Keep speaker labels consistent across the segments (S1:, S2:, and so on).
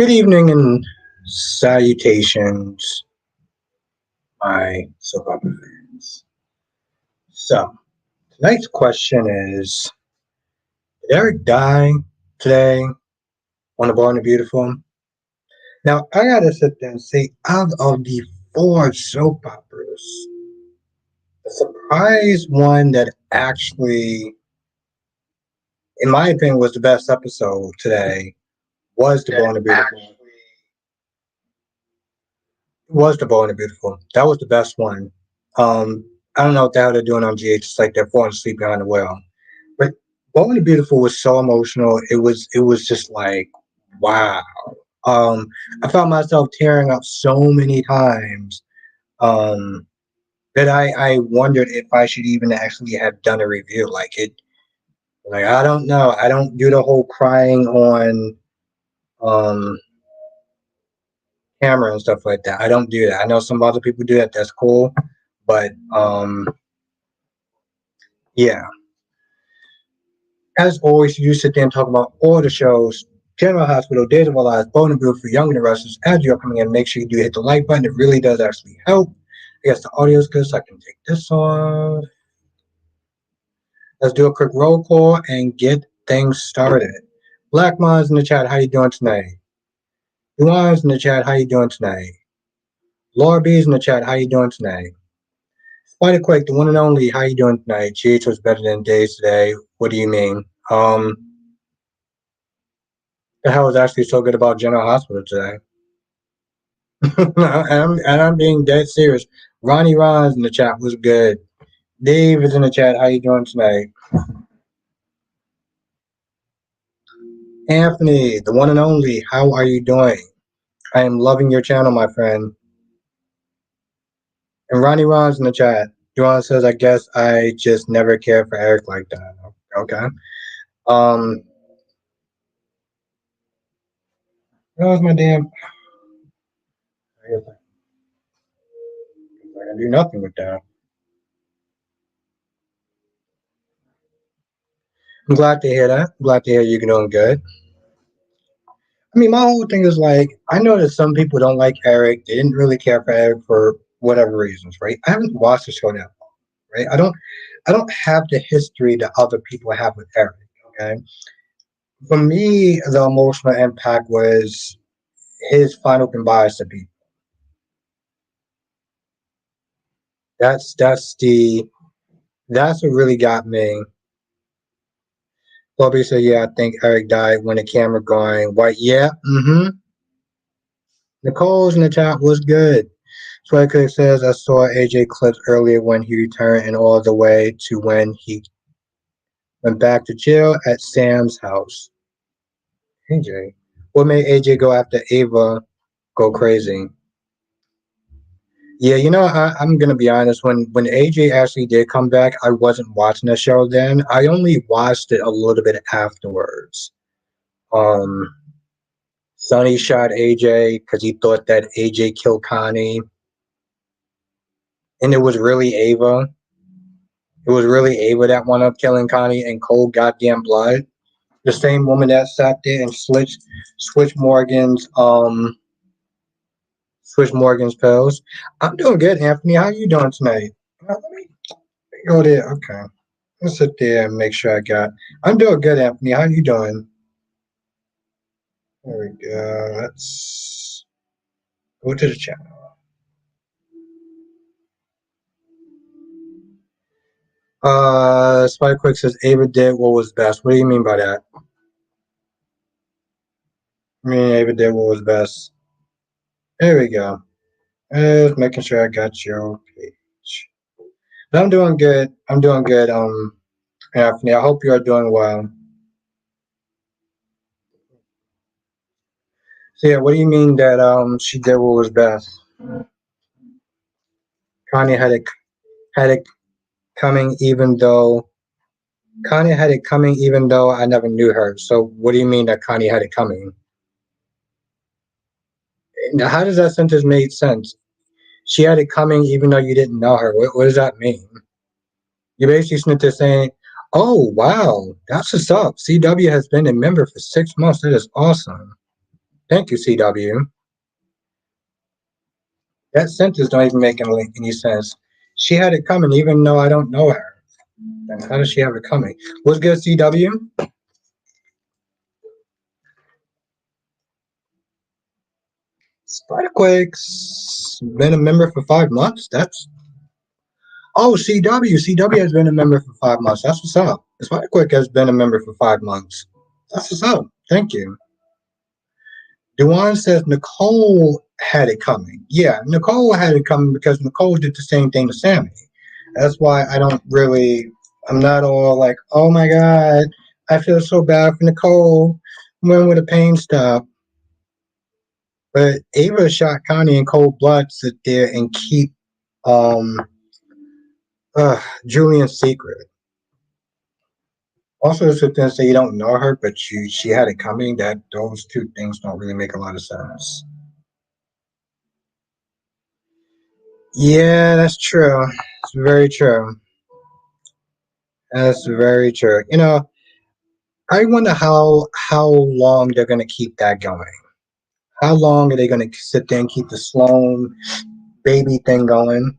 S1: Good evening and salutations, my soap opera fans. So, tonight's question is: did Eric die today on The Bold and the Beautiful? Now, I gotta sit there and say, out of the four soap operas, the surprise one that actually, in my opinion, was the best episode today was The Bold and the Beautiful. Was The Bold and the Beautiful. That was the best one. I don't know what the hell they're doing on GH. It's like they're falling asleep behind the wheel. But Bold and the Beautiful was so emotional. It was just like wow. Um, I found myself tearing up so many times um, that I wondered if I should even actually have done a review. Like I don't know. I don't do the whole crying on um, camera and stuff like that. I don't do that. I know some other people do that. That's cool, but yeah. As always, you sit there and talk about all the shows. General Hospital, Days of Our Lives, Bone and Brew for Young and the Restless. As you're coming in, make sure you do hit the like button. It really does actually help. I guess the audio is good, so I can take this off. Let's do a quick roll call and get things started. Black Minds in the chat, how you doing tonight? Duans in the chat, how you doing tonight? Laura B's in the chat, how you doing tonight? Spider Quake, the one and only, how you doing tonight? GH was better than Days today. What do you mean? The hell was actually so good about General Hospital today? and I'm being dead serious. Ronnie Ron's in the chat was good. Dave is in the chat. How you doing tonight? Anthony, the one and only. How are you doing? I am loving your channel, my friend. And Ronnie Ron's in the chat. Ron says, I guess I just never cared for Eric like that. Okay. That was my damn. I guess I can do nothing with that. I'm glad to hear that. I'm glad to hear you're doing good. I mean, my whole thing is like, I know that some people don't like Eric. They didn't really care for Eric for whatever reasons, right? I haven't watched the show that long, right? I don't have the history that other people have with Eric. Okay, for me, the emotional impact was his final goodbyes to people. That's what really got me. Bobby said, "Yeah, I think Eric died when the camera going white." Yeah, Nicole's in the chat was good. Swagcook says, I saw AJ clips earlier when he returned and all the way to when he went back to chill at Sam's house. AJ. What made AJ go after Ava go crazy? Yeah, I'm gonna be honest. When AJ actually did come back, I wasn't watching the show then. I only watched it a little bit afterwards. Um, Sonny shot AJ because he thought that AJ killed Connie, and it was really Ava. It was really Ava that wound up killing Connie in cold goddamn blood. The same woman that sat there and switch Morgan's pills. I'm doing good, Anthony. How you doing tonight? Let me go there. Okay. Let's sit there and make sure I got. I'm doing good, Anthony. How you doing? There we go. Let's go to the channel. Spider Quick says Ava did what was best. What do you mean by that? I mean Ava did what was best. There we go. Just making sure I got your page. But I'm doing good. I'm doing good. Anthony, I hope you are doing well. So yeah, what do you mean that she did what was best? Connie had it coming even though Connie had it coming even though I never knew her. So what do you mean that Connie had it coming? Now, how does that sentence make sense? She had it coming even though you didn't know her. What does that mean? You basically sent there saying, "Oh wow, that's what's up. CW has been a member for 6 months. That is awesome." Thank you, CW. That sentence don't even make any sense. She had it coming, even though I don't know her. Then how does she have it coming? What's good, CW? Spiderquake's been a member for 5 months. That's CW. CW has been a member for 5 months. That's what's up. Spiderquake has been a member for 5 months. That's what's up. Thank you. Dewan says Nicole had it coming. Yeah, Nicole had it coming because Nicole did the same thing to Sammy. That's why I don't really. I'm not all like, oh my god, I feel so bad for Nicole. When will the pain stop? But Ava shot Connie in cold blood, sit there and keep um Julian's secret. Also, sit there and say you don't know her, but she had it coming. That those two things don't really make a lot of sense. Yeah, that's true. It's very true. That's very true. I wonder how long they're gonna keep that going. How long are they gonna sit there and keep the Sloan baby thing going?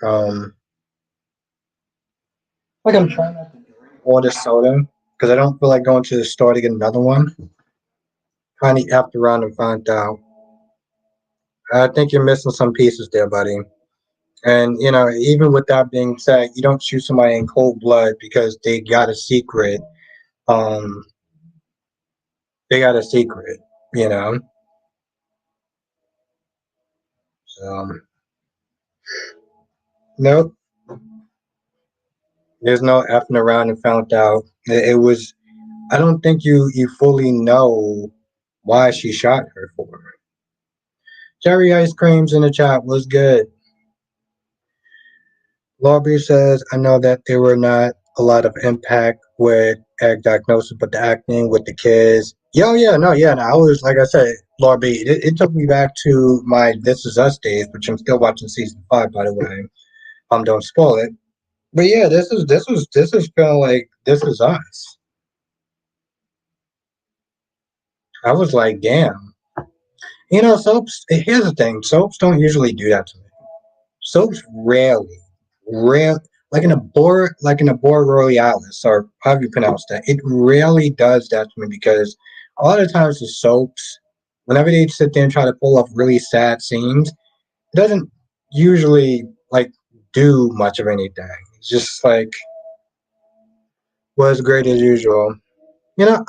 S1: Um, like I'm trying not to drink all this soda because I don't feel like going to the store to get another one. Kind of after around and find out. I think you're missing some pieces there, buddy. And even with that being said, you don't shoot somebody in cold blood because they got a secret. Um, they got a secret, you know. So nope, there's no effing around and found out. It was. I don't think you fully know why she shot her for. Cherry ice creams in the chat was good. Lobby says, I know that there were not a lot of impact with egg diagnosis, but the acting with the kids. Yeah, no, yeah. No, I was, like I said, Lobby, it took me back to my This Is Us days, which I'm still watching season 5, by the way. Don't spoil it. But yeah, this is feeling like This Is Us. I was like, damn. Soaps, here's the thing, soaps don't usually do that to me. Soaps rarely, like in a Bor Royales, or however you pronounce that, it rarely does that to me because a lot of times the soaps, whenever they sit there and try to pull off really sad scenes, it doesn't usually like do much of anything. It's just like was great as usual. I don't.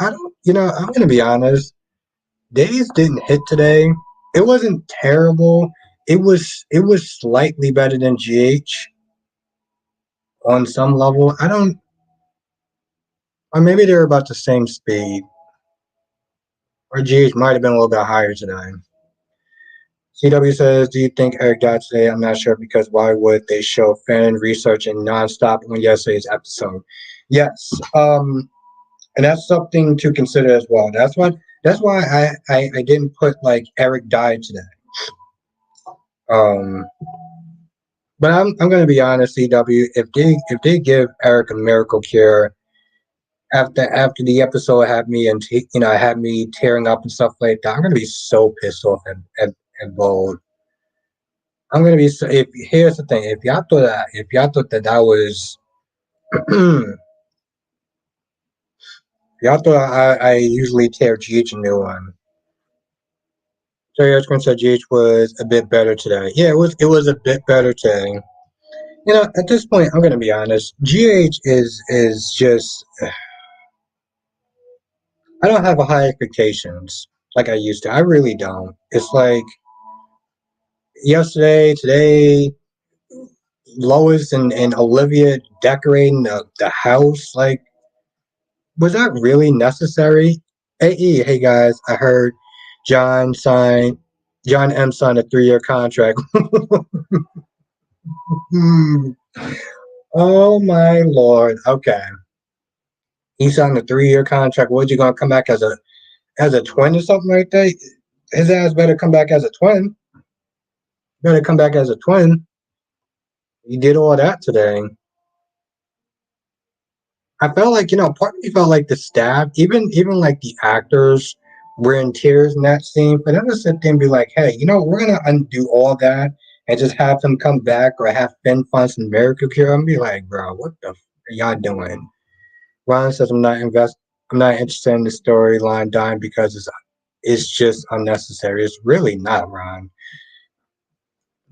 S1: I'm gonna be honest. Days didn't hit today. It wasn't terrible. It was slightly better than GH on some level. I don't, or maybe they're about the same speed, or GH might have been a little bit higher today. CW says, "Do you think Eric died today? I'm not sure because why would they show fan research and nonstop on yesterday's episode?" Yes, and that's something to consider as well. That's why I didn't put like Eric died today. Um, but I'm gonna be honest, CW. If they give Eric a miracle cure after the episode had me and had me tearing up and stuff like that, I'm gonna be so pissed off at Bold. I'm gonna be so. If here's the thing, if y'all thought that was, if y'all thought I usually tear GH a new one. Jerry Edgecombe said GH was a bit better today. Yeah, it was a bit better today. At this point, I'm gonna be honest. GH is just. I don't have high expectations like I used to. I really don't. It's like yesterday, today, Lois and Olivia decorating the house. Like, was that really necessary? Hey guys, I heard John signed, John M signed a 3-year contract. Hmm. Oh my lord. Okay. He signed a 3-year contract. What, you gonna come back as a twin or something like that? His ass better come back as a twin. Better come back as a twin. He did all that today. I felt like, part of me felt like the staff, even like the actors were in tears in that scene. For them to sit there and be like, hey, we're gonna undo all that and just have him come back or have Finn find some miracle cure. I'm be like, bro, what the are y'all doing? Ron says I'm not interested in the storyline dying because it's just unnecessary. It's really not, Ron.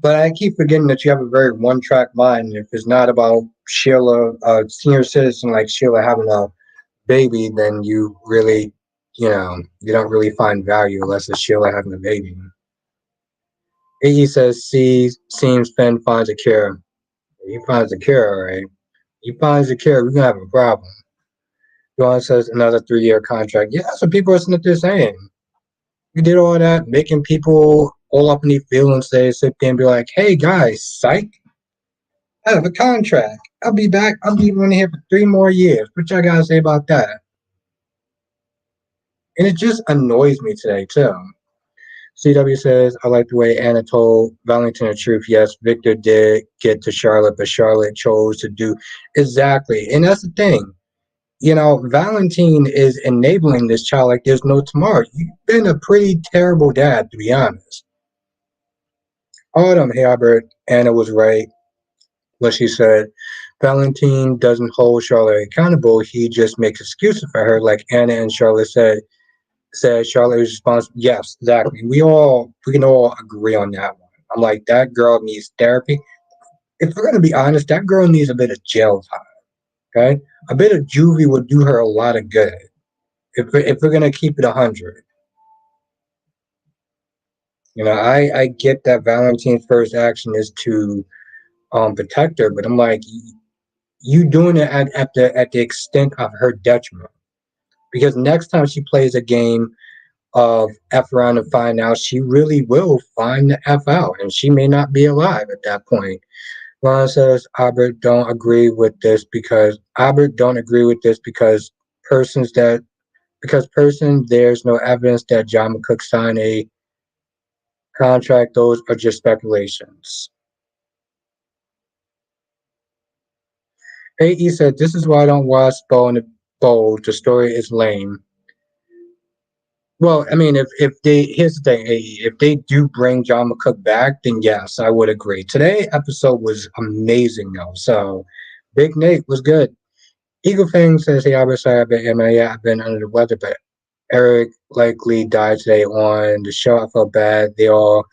S1: But I keep forgetting that you have a very one track mind. If it's not about Sheila, a senior citizen like Sheila having a baby, then you don't really find value unless it's Sheila having a baby. Iggy says, seems Finn finds a cure. He finds a cure, all right. He finds a cure, we're gonna have a problem. John says another 3-year contract. Yeah, that's what people are sitting there saying. We did all that, making people all up in their feelings. They sit there and be like, hey guys, psych, I have a contract. I'll be back. I'll be on here for 3 more years. What y'all gotta say about that? And it just annoys me today too. CW says, I like the way Anna told Valentin the truth. Yes, Victor did get to Charlotte, but Charlotte chose to do exactly. And that's the thing. Valentin is enabling this child like there's no tomorrow. You've been a pretty terrible dad, to be honest. Autumn, hey, Albert, Anna was right when she said Valentin doesn't hold Charlotte accountable. He just makes excuses for her, like Anna and Charlotte said Charlotte was responsible. Yes, exactly. We can all agree on that one. I'm like, that girl needs therapy. If we're gonna be honest, that girl needs a bit of jail time. Okay, a bit of juvie would do her a lot of good. If we're gonna keep it 100, I get that Valentin's first action is to protect her, but I'm like, you doing it at the extent of her detriment. Because next time she plays a game of F around and find out, she really will find the F out, and she may not be alive at that point. Ron says Albert don't agree with this persons that person there's no evidence that John McCook signed a contract. Those are just speculations. AE said this is why I don't watch Bow in the Bowl. The story is lame. Well, I mean, if they here's the thing, if they do bring John McCook back, then yes, I would agree. Today episode was amazing though. So Big Nate was good. Eagle Fang says, "Hey, Albert, sorry, I've been under the weather, but Eric likely died today on the show. I felt bad. They all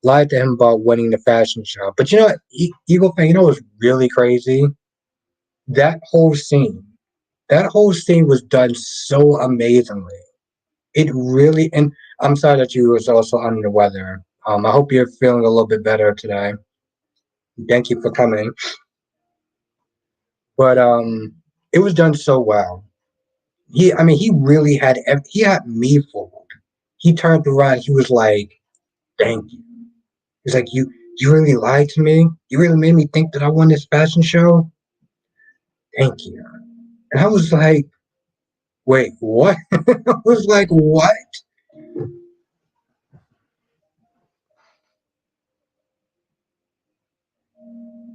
S1: lied to him about winning the fashion show. But Eagle Fang, what's really crazy? That whole scene, that whole scene was done so amazingly. It really, and I'm sorry that you was also under the weather. I hope you're feeling a little bit better today. Thank you for coming. But it was done so well. He really he had me fooled. He turned around. He was like, "Thank you." He's like, "You really lied to me. You really made me think that I won this fashion show. Thank you." And I was like, "Wait, what?" I was like, "What?"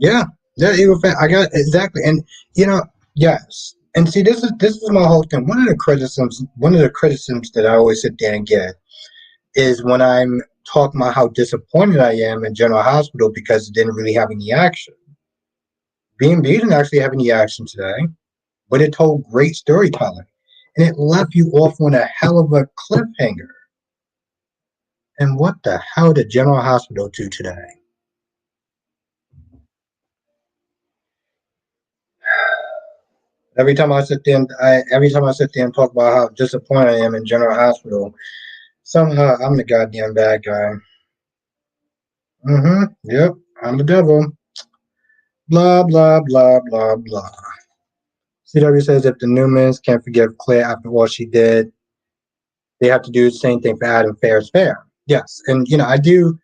S1: Yeah, yeah, Eagle fan. I got exactly, and you know, yes, and see, this is my whole thing. One of the criticisms that I always sit there and get is when I'm talking about how disappointed I am in General Hospital because it didn't really have any action. B&B didn't actually have any action today, but it told great storytelling, and it left you off on a hell of a cliffhanger. And what the hell did General Hospital do today? Every time I sit there and talk about how disappointed I am in General Hospital, somehow I'm the goddamn bad guy. Yep. I'm the devil. Blah blah blah blah blah. CW says if the Newmans can't forgive Claire after what she did, they have to do the same thing for Adam. Fair is fair. Yes, and I do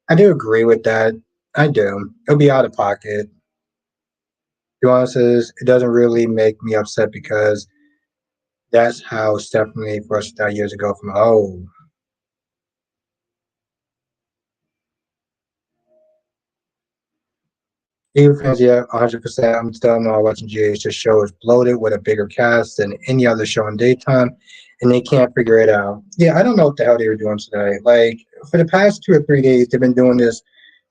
S1: agree with that. I do. It'll be out of pocket. Joanna says it doesn't really make me upset because that's how Stephanie first started years ago. From Even fans, yeah, 100%. I'm still not watching GH. The show is bloated with a bigger cast than any other show in daytime. and they can't figure it out. Yeah, I don't know what the hell they were doing today. Like for the past 2 or 3 days, they've been doing this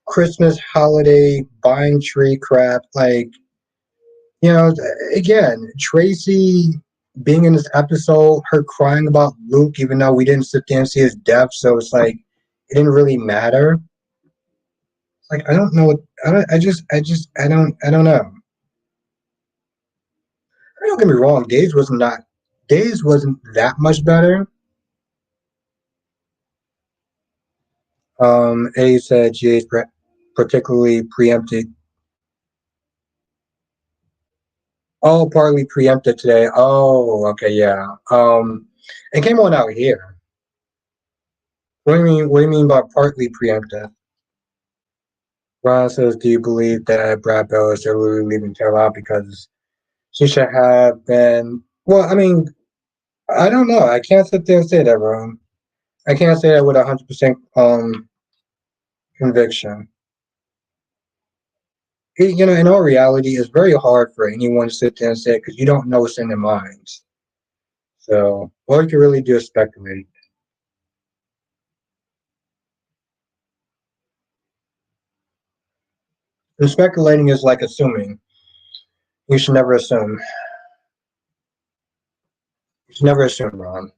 S1: Christmas holiday buying tree crap. Like, you know, again, Tracy being in this episode, her crying about Luke, even though we didn't sit there and see his death, so it's like it didn't really matter. Like I don't know what I don't know. Don't get me wrong, Days wasn't that much better. A said GA's particularly preempted. Oh, partly preempted today. Oh, okay, yeah. It came on out here. What do you mean? What do you mean by partly preempted? Ron says, "Do you believe that Brad Bell is literally leaving Taylor out because she should have been?" Well, I mean, I don't know. I can't sit there and say that, Ron. I can't say that with 100% conviction. In all reality, it's very hard for anyone to sit there and say because you don't know what's in their minds. So all you can really do is speculate. And speculating is like assuming. You should never assume. You should never assume, Ron.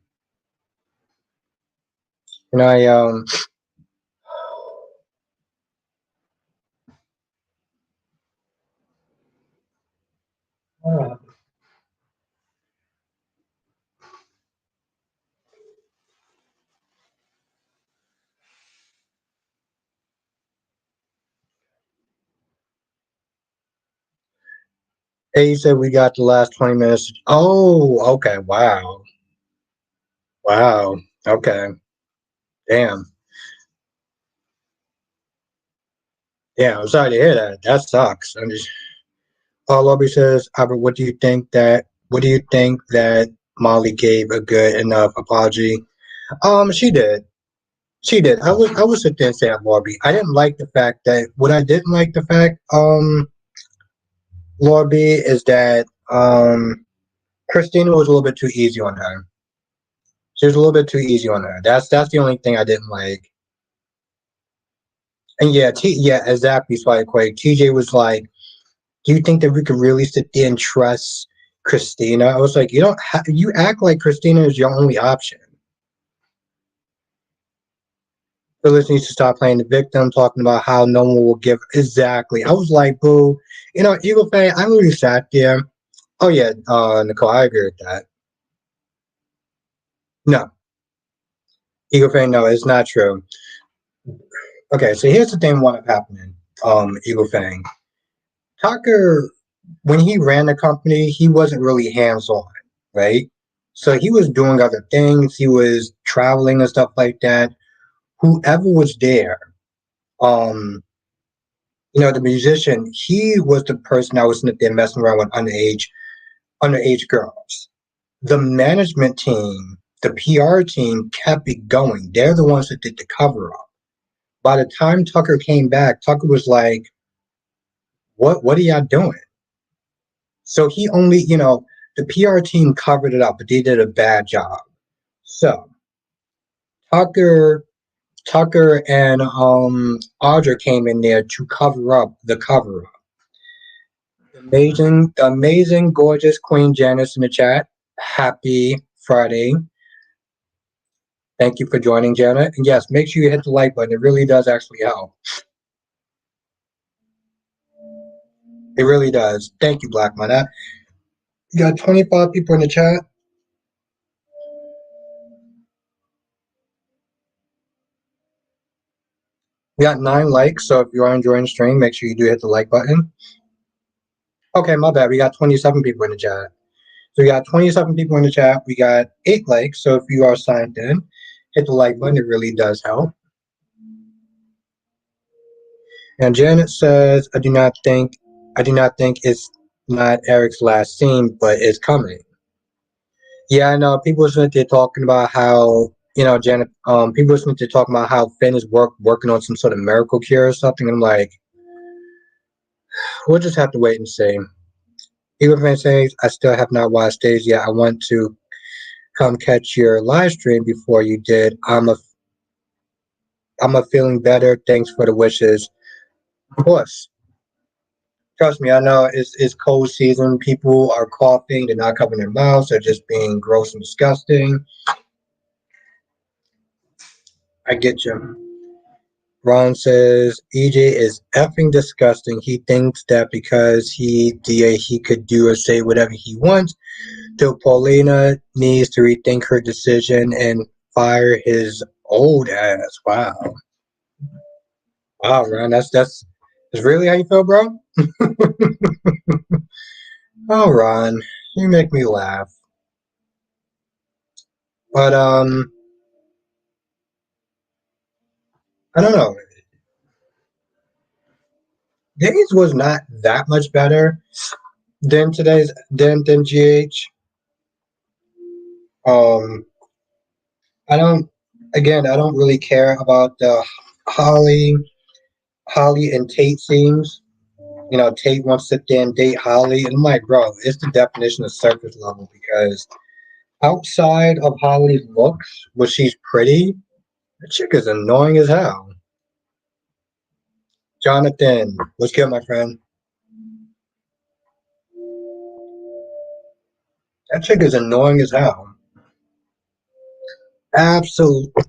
S1: And he said we got the last 20 minutes. Oh, okay. Wow. Wow. Okay. Damn. Yeah, I'm sorry to hear that. That sucks. I'm just Paul Lobby says, Albert, what do you think that Molly gave a good enough apology? She did. She did. I would sit there and say that Lobby. I didn't like the fact that what I didn't like the fact, Lobby, is that Christina was a little bit too easy on her. She was a little bit too easy on her. That's the only thing I didn't like. And yeah, exactly, Spike Quake. TJ was like, "Do you think that we could really sit there and trust Christina?" I was like, you act like Christina is your only option. Phyllis needs to stop playing the victim, talking about how no one will give. Exactly. I was like, boo. Eagle fan, I literally sat there. Oh, yeah, Nicole, I agree with that. No, Eagle fan, no, it's not true. Okay, so here's the thing what happening, Eagle Fang. Tucker, when he ran the company, he wasn't really hands on, right? So he was doing other things. He was traveling and stuff like that. Whoever was there, um, the musician, he was the person that was sitting there messing around with underage girls. The management team, the PR team kept it going. They're the ones that did the cover up. By the time Tucker came back, Tucker was like, what are y'all doing? So he only, the PR team covered it up, but they did a bad job. So Tucker Tucker and Audra came in there to cover up the cover up. The amazing, gorgeous Queen Janice in the chat. Happy Friday. Thank you for joining, Janet. And yes, make sure you hit the like button. It really does actually help. It really does. Thank you, Black Man. You got 25 people in the chat. We got 9 likes, so if you are enjoying the stream, make sure you do hit the like button. Okay, my bad. We got 27 people in the chat. So we got 27 people in the chat. We got 8 likes. So if you are signed in, hit the like button. It really does help. And Janet says, I do not think it's not Eric's last scene, but it's coming. Yeah, I know. People are sitting there talking about how, Janet, people are sitting there talking about how Finn is working on some sort of miracle cure or something. I'm like, we'll just have to wait and see. Eagle fan says, I still have not watched Days yet. I want to come catch your live stream before you did. I'm a feeling better. Thanks for the wishes. Of course. Trust me, I know it's cold season. People are coughing. They're not covering their mouths. They're just being gross and disgusting. I get you. Ron says EJ is effing disgusting. He thinks that because he DA he could do or say whatever he wants. So Paulina needs to rethink her decision and fire his old ass. Wow. Wow, Ron, that's really how you feel, bro? Oh, Ron, you make me laugh. But I don't know. Days was not that much better than GH. Um, I don't. Again, I don't really care about the Holly, Holly and Tate scenes. You know, Tate wants to sit there and date Holly, and I'm like, bro, it's the definition of surface level because outside of Holly's looks, where she's pretty, the chick is annoying as hell. Jonathan, what's good, my friend? That chick is annoying as hell. Absolutely.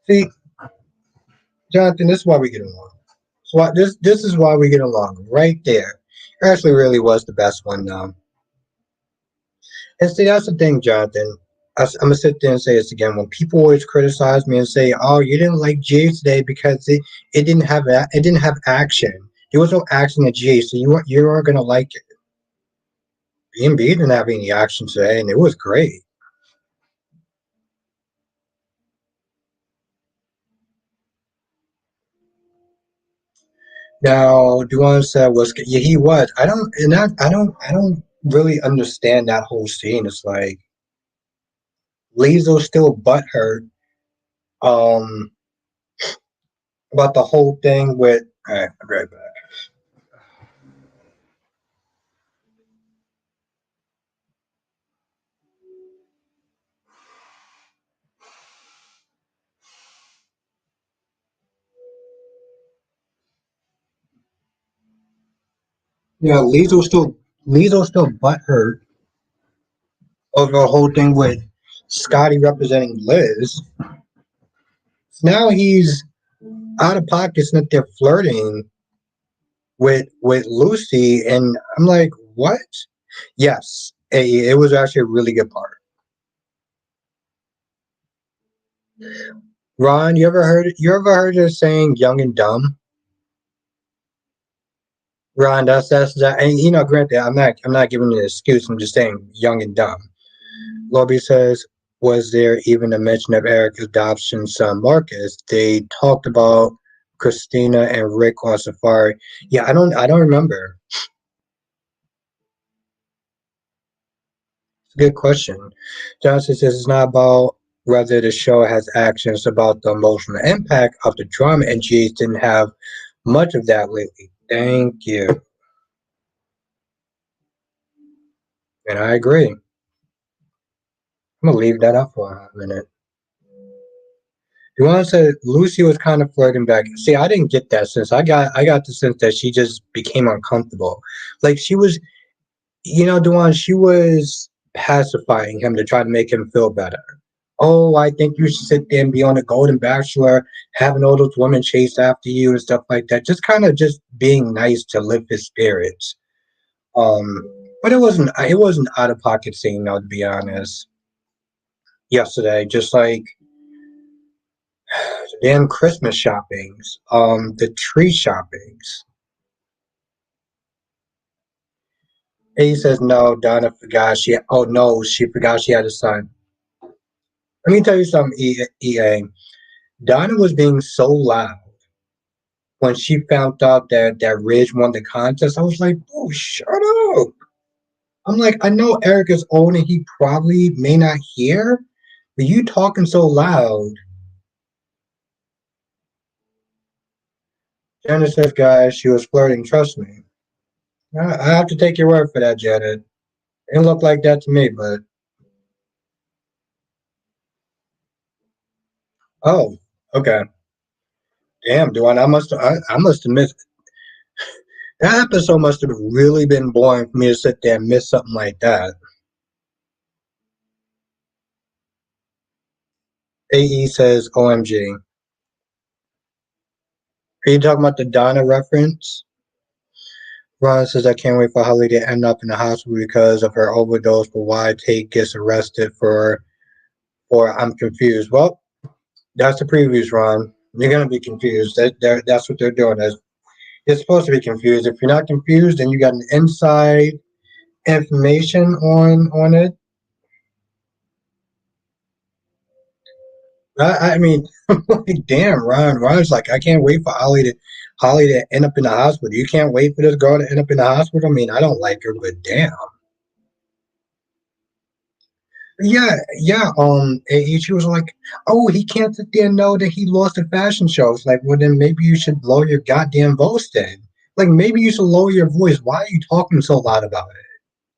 S1: See, Jonathan, this is why we get along. So this is why we get along right there. It actually really was the best one, though. And see, that's the thing, Jonathan. I'm gonna sit there and say this again. When people always criticize me and say, "Oh, you didn't like GA today because it didn't have action. There was no action in GA, so you weren't gonna like it." B&B didn't have any action today, and it was great. Now, Duane said was yeah, he was. I don't really understand that whole scene. It's like Lizzo's still butthurt um about the whole thing with. All right, I'll be right back. Yeah, Lizzo's still butthurt over the whole thing with Scotty representing Liz. Now he's out of pocket, and they're flirting with Lucy, and I'm like, what? Yes, it was actually a really good part. Ron, you ever heard of saying young and dumb? Ron, that's that, and you know, granted, I'm not giving you an excuse. I'm just saying young and dumb. Lobby says, was there even a mention of Eric's adoption son Marcus? They talked about Christina and Rick on Safari. Yeah, I don't remember. It's a good question. Johnson says it's not about whether the show has action, it's about the emotional impact of the drama, and G's didn't have much of that lately. Thank you. And I agree. I'm gonna leave that up for a minute. You want to say Lucy was kind of flirting back. See, I didn't get that sense. I got the sense that she just became uncomfortable. Like she was, you know, Dewan, she was pacifying him to try to make him feel better. Oh, I think you should sit there and be on the Golden Bachelor, having all those women chase after you and stuff like that. Just kind of just being nice to lift his spirits. Um, but it wasn't out of pocket scene, though, to be honest. Yesterday, just like the damn Christmas shoppings, the tree shoppings. And he says, no, Donna forgot oh no, she forgot she had a son. Let me tell you something, EA. Donna was being so loud when she found out that Ridge won the contest. I was like, oh, shut up. I'm like, I know Eric is old and he probably may not hear, but you talking so loud. Janet says, guys, she was flirting, trust me. I have to take your word for that, Janet. It didn't look like that to me, but Oh, okay. Damn, Duane, I must have missed that episode. Must have really been boring for me to sit there and miss something like that. AE says, "OMG." Are you talking about the Donna reference? Ron says, "I can't wait for Holly to end up in the hospital because of her overdose, but why Tate gets arrested for I'm confused." Well, that's the previews, Ron. You're gonna be confused. That's what they're doing. You're supposed to be confused. If you're not confused, then you got an inside information on it. I mean, like, damn, Ron. Ron's like, I can't wait for Holly to end up in the hospital. You can't wait for this girl to end up in the hospital. I mean, I don't like her, but damn. Yeah, yeah. And she was like, "Oh, he can't sit there and know that he lost a fashion show." It's like, well, then maybe you should lower your goddamn voice. Then, like, maybe you should lower your voice. Why are you talking so loud about it?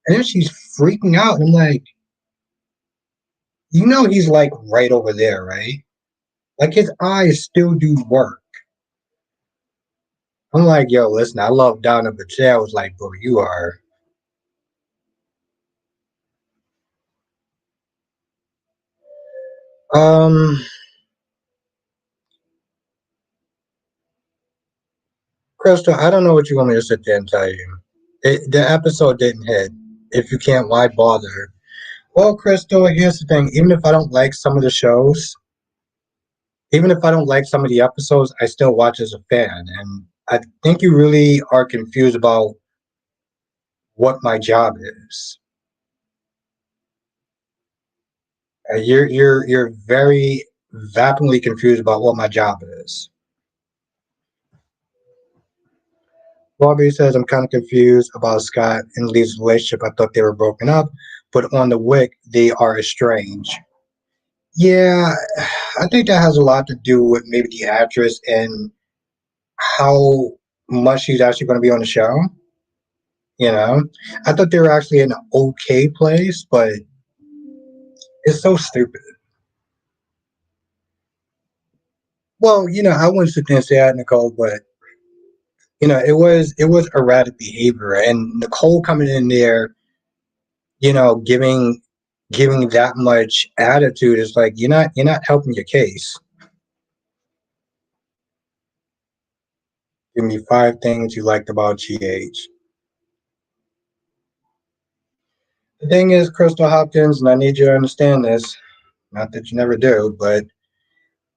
S1: And then she's freaking out. And I'm like, he's like right over there, right? Like his eyes still do work. I'm like, yo, listen, I love Donna, but I was like, bro, you are. Um, Crystal, I don't know what you want me to sit there and tell you. The episode didn't hit. If you can't, why bother? Well, Crystal, here's the thing. Even if I don't like some of the shows, even if I don't like some of the episodes, I still watch as a fan. And I think you really are confused about what my job is. You're very vapidly confused about what my job is. Bobby says I'm kind of confused about Scott and Lee's relationship. I thought they were broken up, but on the Wick they are estranged. Yeah, I think that has a lot to do with maybe the actress and how much she's actually going to be on the show. You know, I thought they were actually in an okay place, but it's so stupid. Well, I wouldn't sit there and say that, Nicole, but it was erratic behavior, and Nicole coming in there, giving that much attitude is like you're not helping your case. Give me 5 things you liked about GH. The thing is, Crystal Hopkins, and I need you to understand this. Not that you never do, but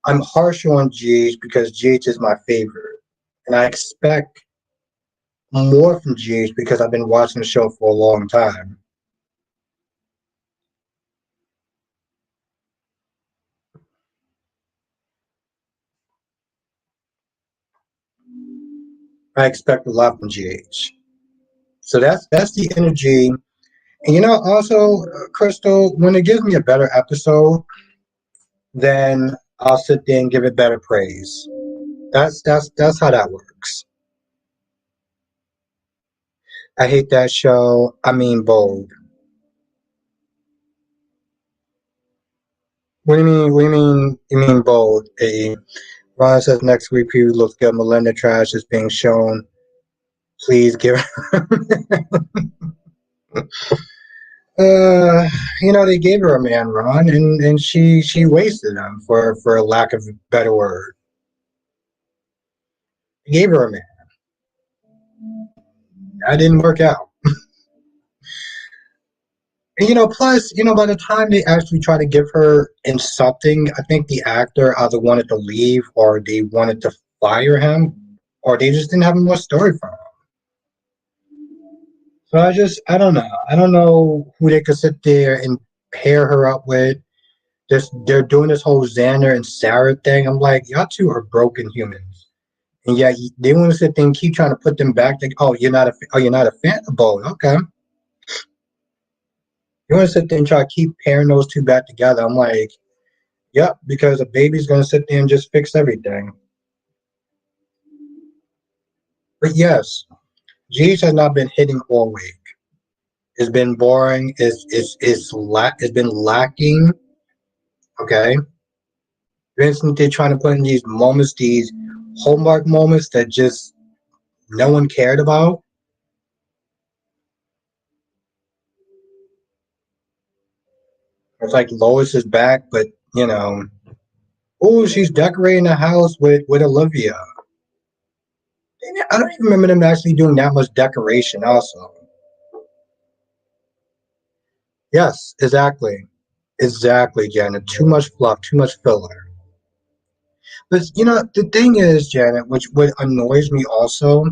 S1: I'm harsher on GH because GH is my favorite, and I expect more from GH because I've been watching the show for a long time. I expect a lot from GH. So that's the energy. And also, Crystal, when it gives me a better episode, then I'll sit there and give it better praise. That's how that works. I hate that show. I mean, Bold. What do you mean? What do you mean? You mean Bold? Ron says next week preview looks good. Melinda Trash is being shown. Please give her. They gave her a man, Ron, and she wasted him for a lack of a better word. They gave her a man. That didn't work out. And, plus, by the time they actually try to give her in something, I think the actor either wanted to leave or they wanted to fire him or they just didn't have more story for him. So I don't know. I don't know who they could sit there and pair her up with. They're doing this whole Xander and Sarah thing. I'm like, y'all two are broken humans. And yet they want to sit there and keep trying to put them back. Like, you're not a fan of both. Okay. You want to sit there and try to keep pairing those two back together. I'm like, yep, because a baby's going to sit there and just fix everything. But yes, G's has not been hitting all week. It's been boring. It's been lacking. Okay. Vincent, they're trying to put in these moments, these hallmark moments that just no one cared about. It's like Lois is back, but you know, oh, she's decorating the house with Olivia. I don't even remember them actually doing that much decoration. Also, yes, exactly, Janet. Too much fluff, too much filler. But you know, the thing is, Janet, which what annoys me also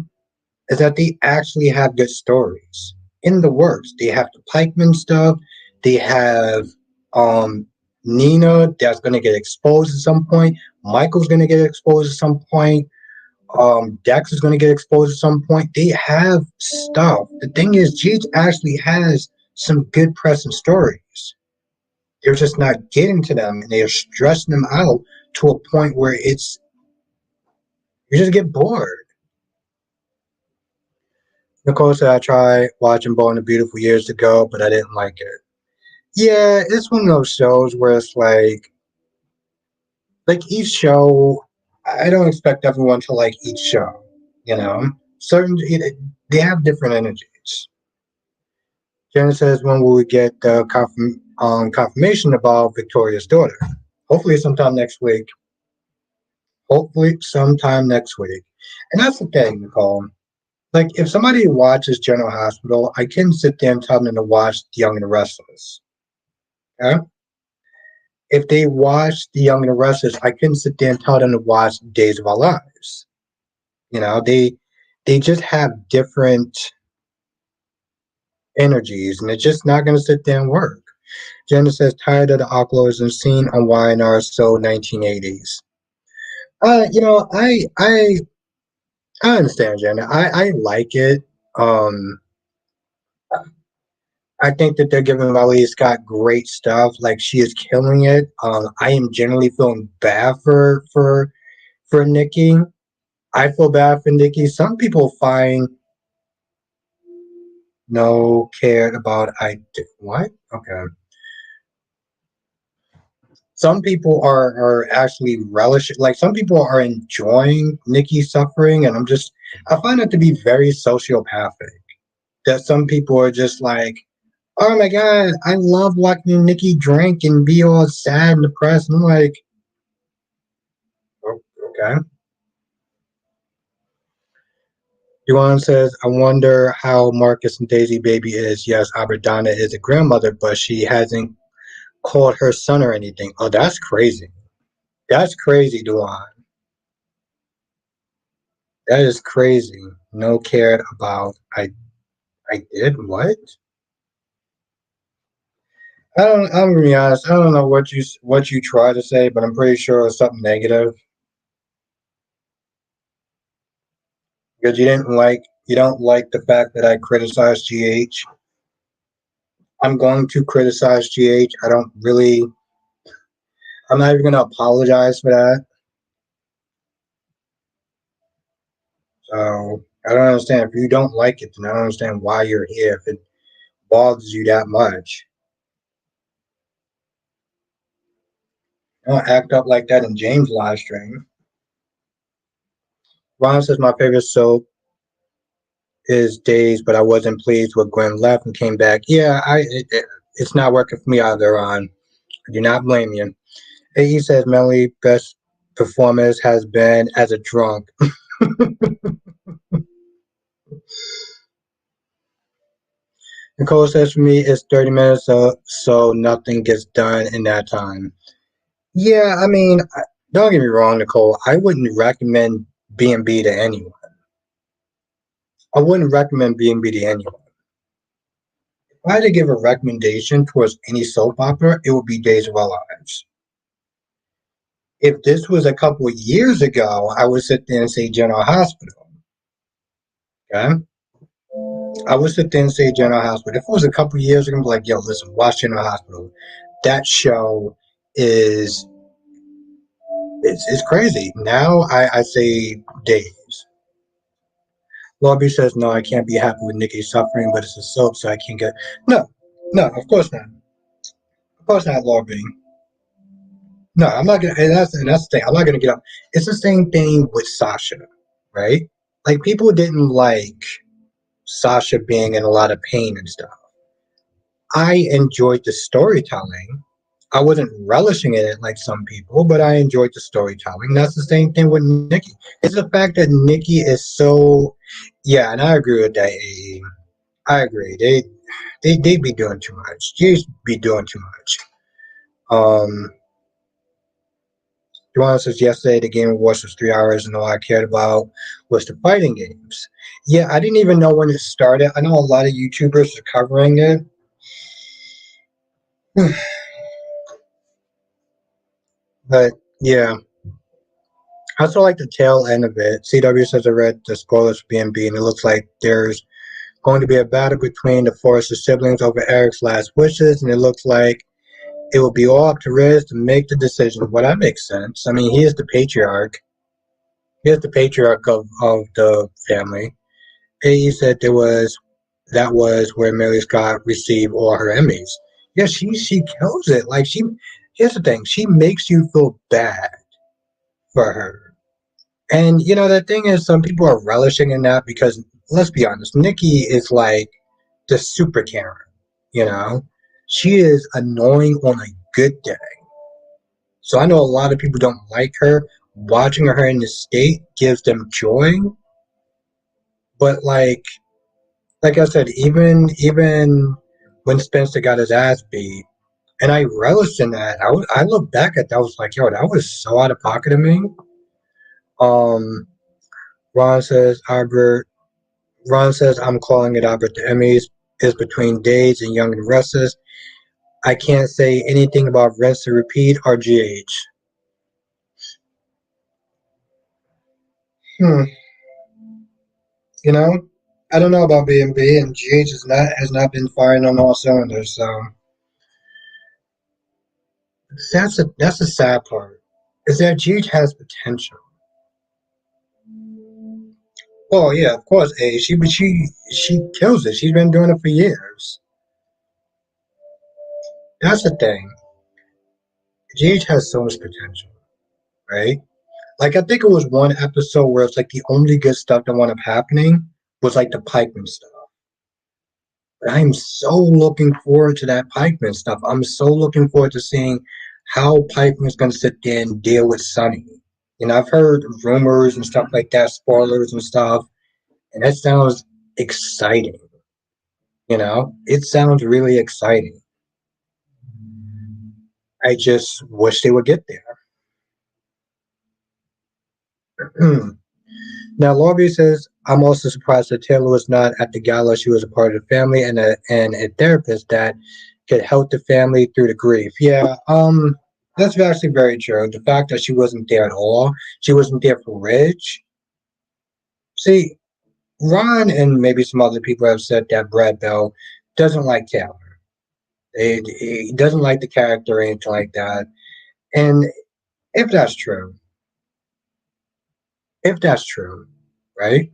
S1: is that they actually have good stories in the works. They have the Pikeman stuff. They have um Nina that's gonna get exposed at some point. Michael's gonna get exposed at some point. Dex is gonna get exposed at some point. They have stuff. The thing is, GH actually has some good present stories. They're just not getting to them, and they're stressing them out to a point where it's you just get bored. Nicole said I tried watching Boy and the Beautiful years ago, but I didn't like it. Yeah, it's one of those shows where it's like each show. I don't expect everyone to like each show. You know, certain they have different energies. Jenna says, when will we get the confirmation about Victoria's daughter? Hopefully, sometime next week. Hopefully, sometime next week. And that's the thing, Nicole. Like, if somebody watches General Hospital, I can sit there and tell them to watch The Young and the Restless. Okay? If they watch The Young and the Restless, I couldn't sit there and tell them to watch Days of Our Lives. You know, they just have different energies, and it's just not going to sit there and work. Jenna says, tired of the alcoholism scene on YNR so 1980s. You know, I understand, Jenna. I like it. Um, I think that they're giving Molly Scott great stuff. Like she is killing it. I am generally feeling bad for Nikki. I feel bad for Nikki. Some people find no cared about I what? Okay. Some people are actually relishing like some people are enjoying Nikki's suffering and I find it to be very sociopathic. That some people are just like, oh my god, I love watching Nikki drink and be all sad and depressed. And I'm like, oh, okay. Yuan says, I wonder how Marcus and Daisy baby is. Yes, Aberdana is a grandmother, but she hasn't called her son or anything. Oh, that's crazy. That's crazy, Duan. That is crazy. No cared about. I did what? I'm gonna be honest. I don't know what you try to say, but I'm pretty sure it's something negative because you don't like the fact that I criticized GH. I'm going to criticize GH. I don't really. I'm not even gonna apologize for that. So I don't understand. If you don't like it, then I don't understand why you're here. If it bothers you that much, don't act up like that in James' live stream. Ron says my favorite soap is Days, but I wasn't pleased with Gwen left and came back. Yeah, it's not working for me either, Ron. I do not blame you. He says Melly best performance has been as a drunk. Nicole says for me it's 30 minutes, so nothing gets done in that time. Yeah, I mean, don't get me wrong, Nicole. I wouldn't recommend B&B to anyone. I wouldn't recommend B&B to anyone. If I had to give a recommendation towards any soap opera, it would be Days of Our Lives. If this was a couple of years ago, I would sit there and say General Hospital. Okay? I would sit there and say General Hospital. If it was a couple of years ago, I'd be like, yo, listen, watch General Hospital. That show is it's crazy. Now I say Days. Lobby says, no, I can't be happy with Nikki suffering, but it's a soap, so I can't get. No, no, of course not. Of course not, Lobby. No, I'm not gonna. And that's the thing. I'm not gonna get up. It's the same thing with Sasha, right? Like people didn't like Sasha being in a lot of pain and stuff. I enjoyed the storytelling. I wasn't relishing in it like some people, but I enjoyed the storytelling. That's the same thing with Nikki. It's the fact that Nikki is so, yeah, and I agree with that. AE. I agree. They be doing too much. They be doing too much. Um, Joanna says yesterday the Game Awards was 3 hours, and all I cared about was the fighting games. Yeah, I didn't even know when it started. I know a lot of YouTubers are covering it. But yeah, I also like the tail end of it. CW says I read the spoilers for BNB, and it looks like there's going to be a battle between the Forrester siblings over Eric's last wishes, and it looks like it will be all up to Riz to make the decision. Well, that makes sense. I mean, he is the patriarch. He is the patriarch of the family. AE said that was where Mary Scott received all her Emmys. Yeah, she kills it. Like here's the thing, she makes you feel bad for her. And the thing is, some people are relishing in that because let's be honest, Nikki is like the super Karen. You know, she is annoying on a good day. So I know a lot of people don't like her. Watching her in this state gives them joy, but like I said, even when Spencer got his ass beat, and I relished in that. I look back at that. I was like, yo, that was so out of pocket of me. Um, Ron says Albert. Ron says I'm calling it Albert. The Emmys is between Days and Young and Restless. I can't say anything about Rinse to Repeat or GH. Hmm. You know, I don't know about B&B, and GH has not been firing on all cylinders. So that's the sad part. Is that GH has potential. Well, yeah, of course, A. She kills it. She's been doing it for years. That's the thing. GH has so much potential, right? Like I think it was one episode where it's like the only good stuff that wound up happening was like the Pikeman stuff. But I'm so looking forward to that Pikeman stuff. I'm so looking forward to seeing how Pikeman's gonna sit there and deal with Sunny. I've heard rumors and stuff like that, spoilers and stuff, and that sounds exciting. It sounds really exciting. I just wish they would get there. Now, Lorby says, I'm also surprised that Taylor was not at the gala. She was a part of the family and a therapist that could help the family through the grief. Yeah, that's actually very true. The fact that she wasn't there at all, she wasn't there for Ridge. See, Ron and maybe some other people have said that Brad Bell doesn't like Taylor. He doesn't like the character or anything like that. And if that's true, if that's true, right?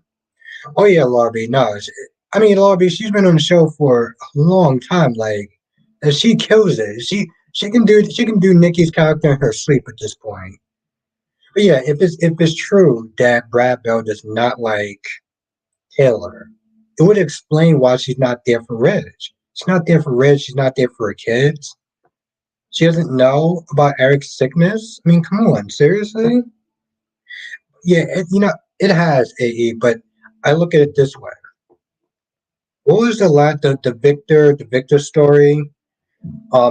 S1: Oh yeah, Larby. No, I mean Larby. She's been on the show for a long time. Like, and she kills it. She can do Nikki's character in her sleep at this point. But yeah, if it's true that Brad Bell does not like Taylor, it would explain why she's not there for Ridge. She's not there for Ridge. She's not there for her kids. She doesn't know about Eric's sickness. I mean, come on, seriously? Yeah, it has AE, but I look at it this way. What was the Victor story,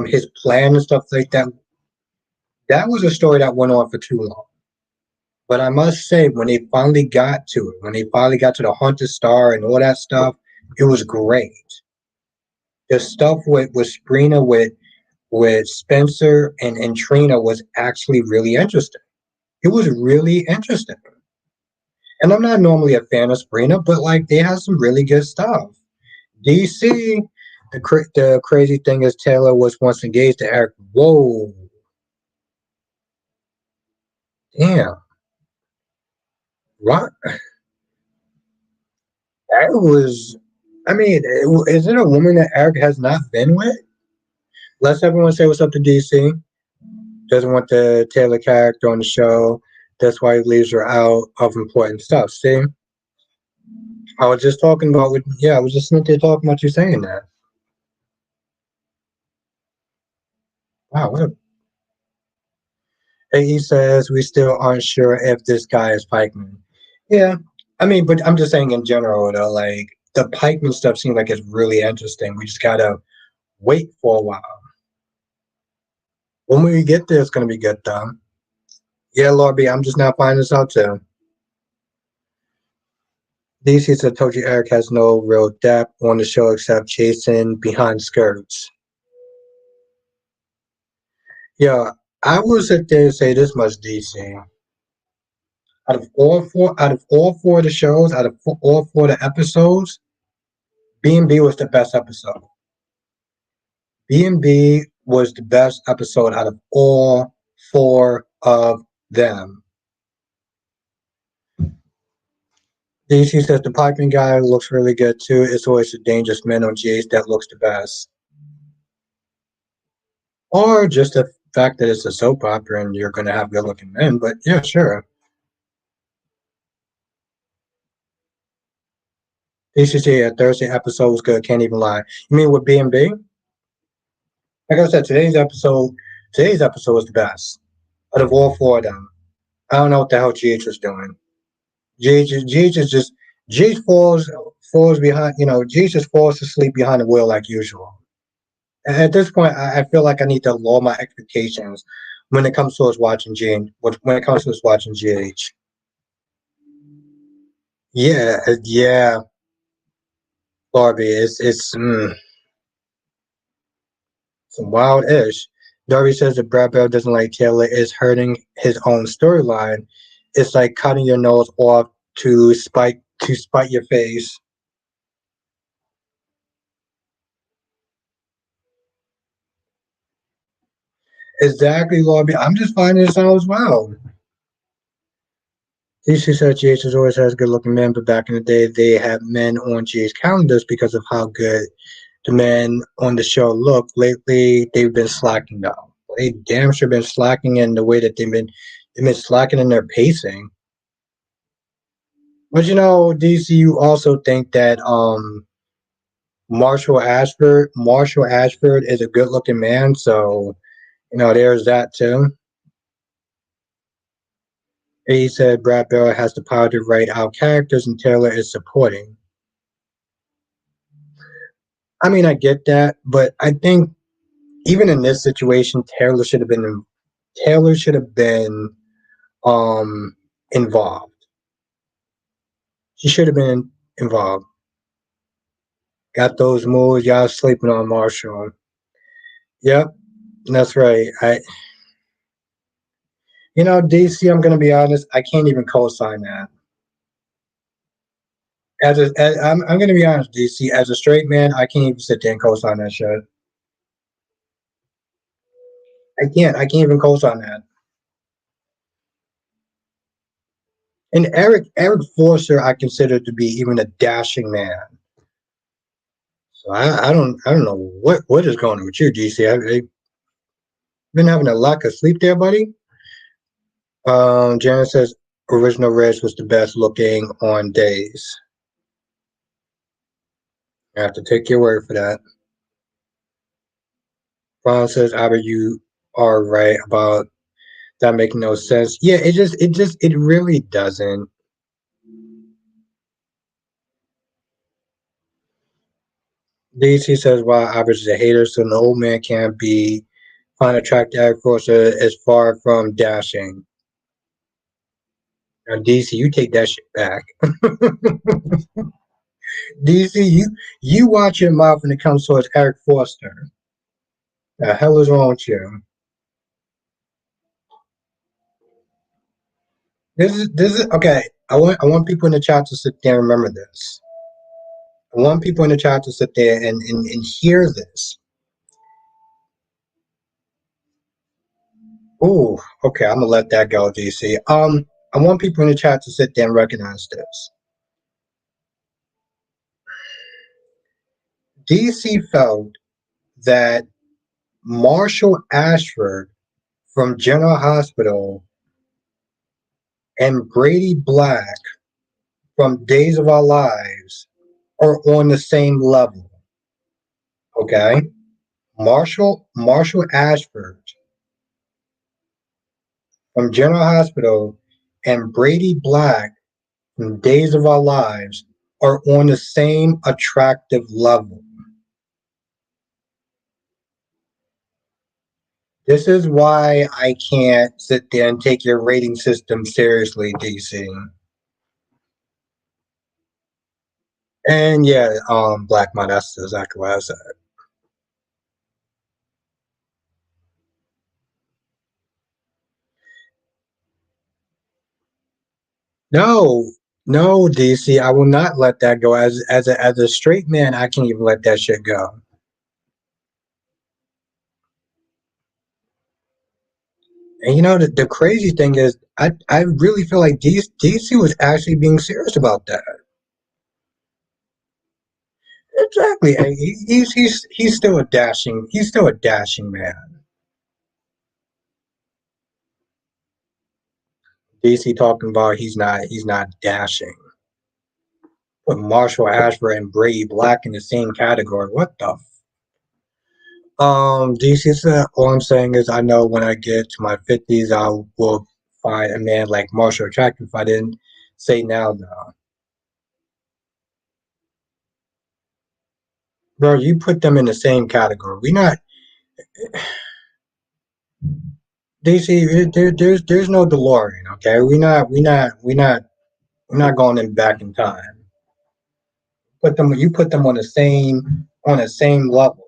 S1: his plan and stuff like that? That was a story that went on for too long. But I must say, when they finally got to it, when they finally got to the Haunted Star and all that stuff, it was great. The stuff with Sprina with Spencer and Trina was actually really interesting. It was really interesting. And I'm not normally a fan of Sprina, but like they have some really good stuff. DC, the crazy thing is Taylor was once engaged to Eric. Whoa, damn, what? That was. I mean, is it a woman that Eric has not been with? Let's everyone say what's up to DC. Doesn't want the Taylor character on the show. That's why he leaves her out of important stuff. See, I was just talking about with yeah, I was just sitting there talking about you saying that. Wow, what a and he says we still aren't sure if this guy is Pikeman. Yeah, I mean, but I'm just saying in general though, like the Pikeman stuff seems like it's really interesting. We just gotta wait for a while. When we get there, it's gonna be good though. Yeah, Lord B, I'm just now finding this out too. DC said told you Eric has no real depth on the show except chasing behind skirts. Yeah, I will sit there and say this much, DC. Out of all four of the shows, all four of the episodes, B&B was the best episode. B&B was the best episode out of all four of them. DC says the piping guy looks really good too. It's always the dangerous man on GH that looks the best. Or just the fact that it's a soap opera and you're going to have good looking men. But yeah, sure. DCC a Thursday episode was good. Can't even lie. You mean with B&B? Like I said, today's episode was the best out of all four of them. I don't know what the hell GH was doing. GH is just GH falls behind. GH just falls asleep behind the wheel like usual. And at this point, I feel like I need to lower my expectations when it comes to us watching when it comes to us watching GH. Yeah, yeah, Barbie. It's some wild-ish. Darby says that Brad Bell doesn't like Taylor is hurting his own storyline. It's like cutting your nose off to spite your face. Exactly, Lobby. I'm just finding this out as well. DC said GH has always has good looking men, but back in the day they had men on GH calendars because of how good the men on the show look. Lately they've been slacking though. They damn sure been slacking in the way that they've been slacking in their pacing. But DC, you also think that Marshall Ashford is a good looking man, so there's that too. He said Brad Barrett has the power to write out characters and Taylor is supporting. I mean, I get that, but I think even in this situation, Taylor should have been um involved. She should have been involved. Got those moves, y'all sleeping on Marshall. Yep, that's right. DC, I'm gonna be honest, I can't even co-sign that. I'm gonna be honest, DC. As a straight man, I can't even sit there and co-sign that shit. I can't. I can't even co-sign that. And Eric Forster, I consider to be even a dashing man. So I don't know what is going on with you, DC. I've been having a lack of sleep there, buddy. Janet says original Reg was the best looking on days. I have to take your word for that. Ron says, Albert, you are right about that making no sense. Yeah, it really doesn't. DC says, "Wow, Albert is a hater, so an old man can't be find attractive Eric Forster is far from dashing." Now, DC, you take that shit back. DC, you watch your mouth when it comes towards Eric Forster. The hell is wrong with you? This is okay. I want people in the chat to sit there and remember this. I want people in the chat to sit there and hear this. Oh, okay, I'm gonna let that go, DC. I want people in the chat to sit there and recognize this. DC felt that Marshall Ashford from General Hospital and Brady Black from Days of Our Lives are on the same level. Okay? Marshall Ashford from General Hospital and Brady Black from Days of Our Lives are on the same attractive level. This is why I can't sit there and take your rating system seriously, DC. And yeah, Black Man, that's exactly what I said. No, no, DC, I will not let that go. As a straight man, I can't even let that shit go. And you know the crazy thing is, I really feel like DC was actually being serious about that. Exactly. And he's still a dashing man. DC talking about he's not dashing. Put Marshall Ashford and Brady Black in the same category. What the DC said, all I'm saying is I know when I get to my 50s, I will find a man like Marshall attractive. If I didn't say now, though. Bro, you put them in the same category. We not DC. There's no DeLorean. Okay, we're not going in back in time. You put them on the same level.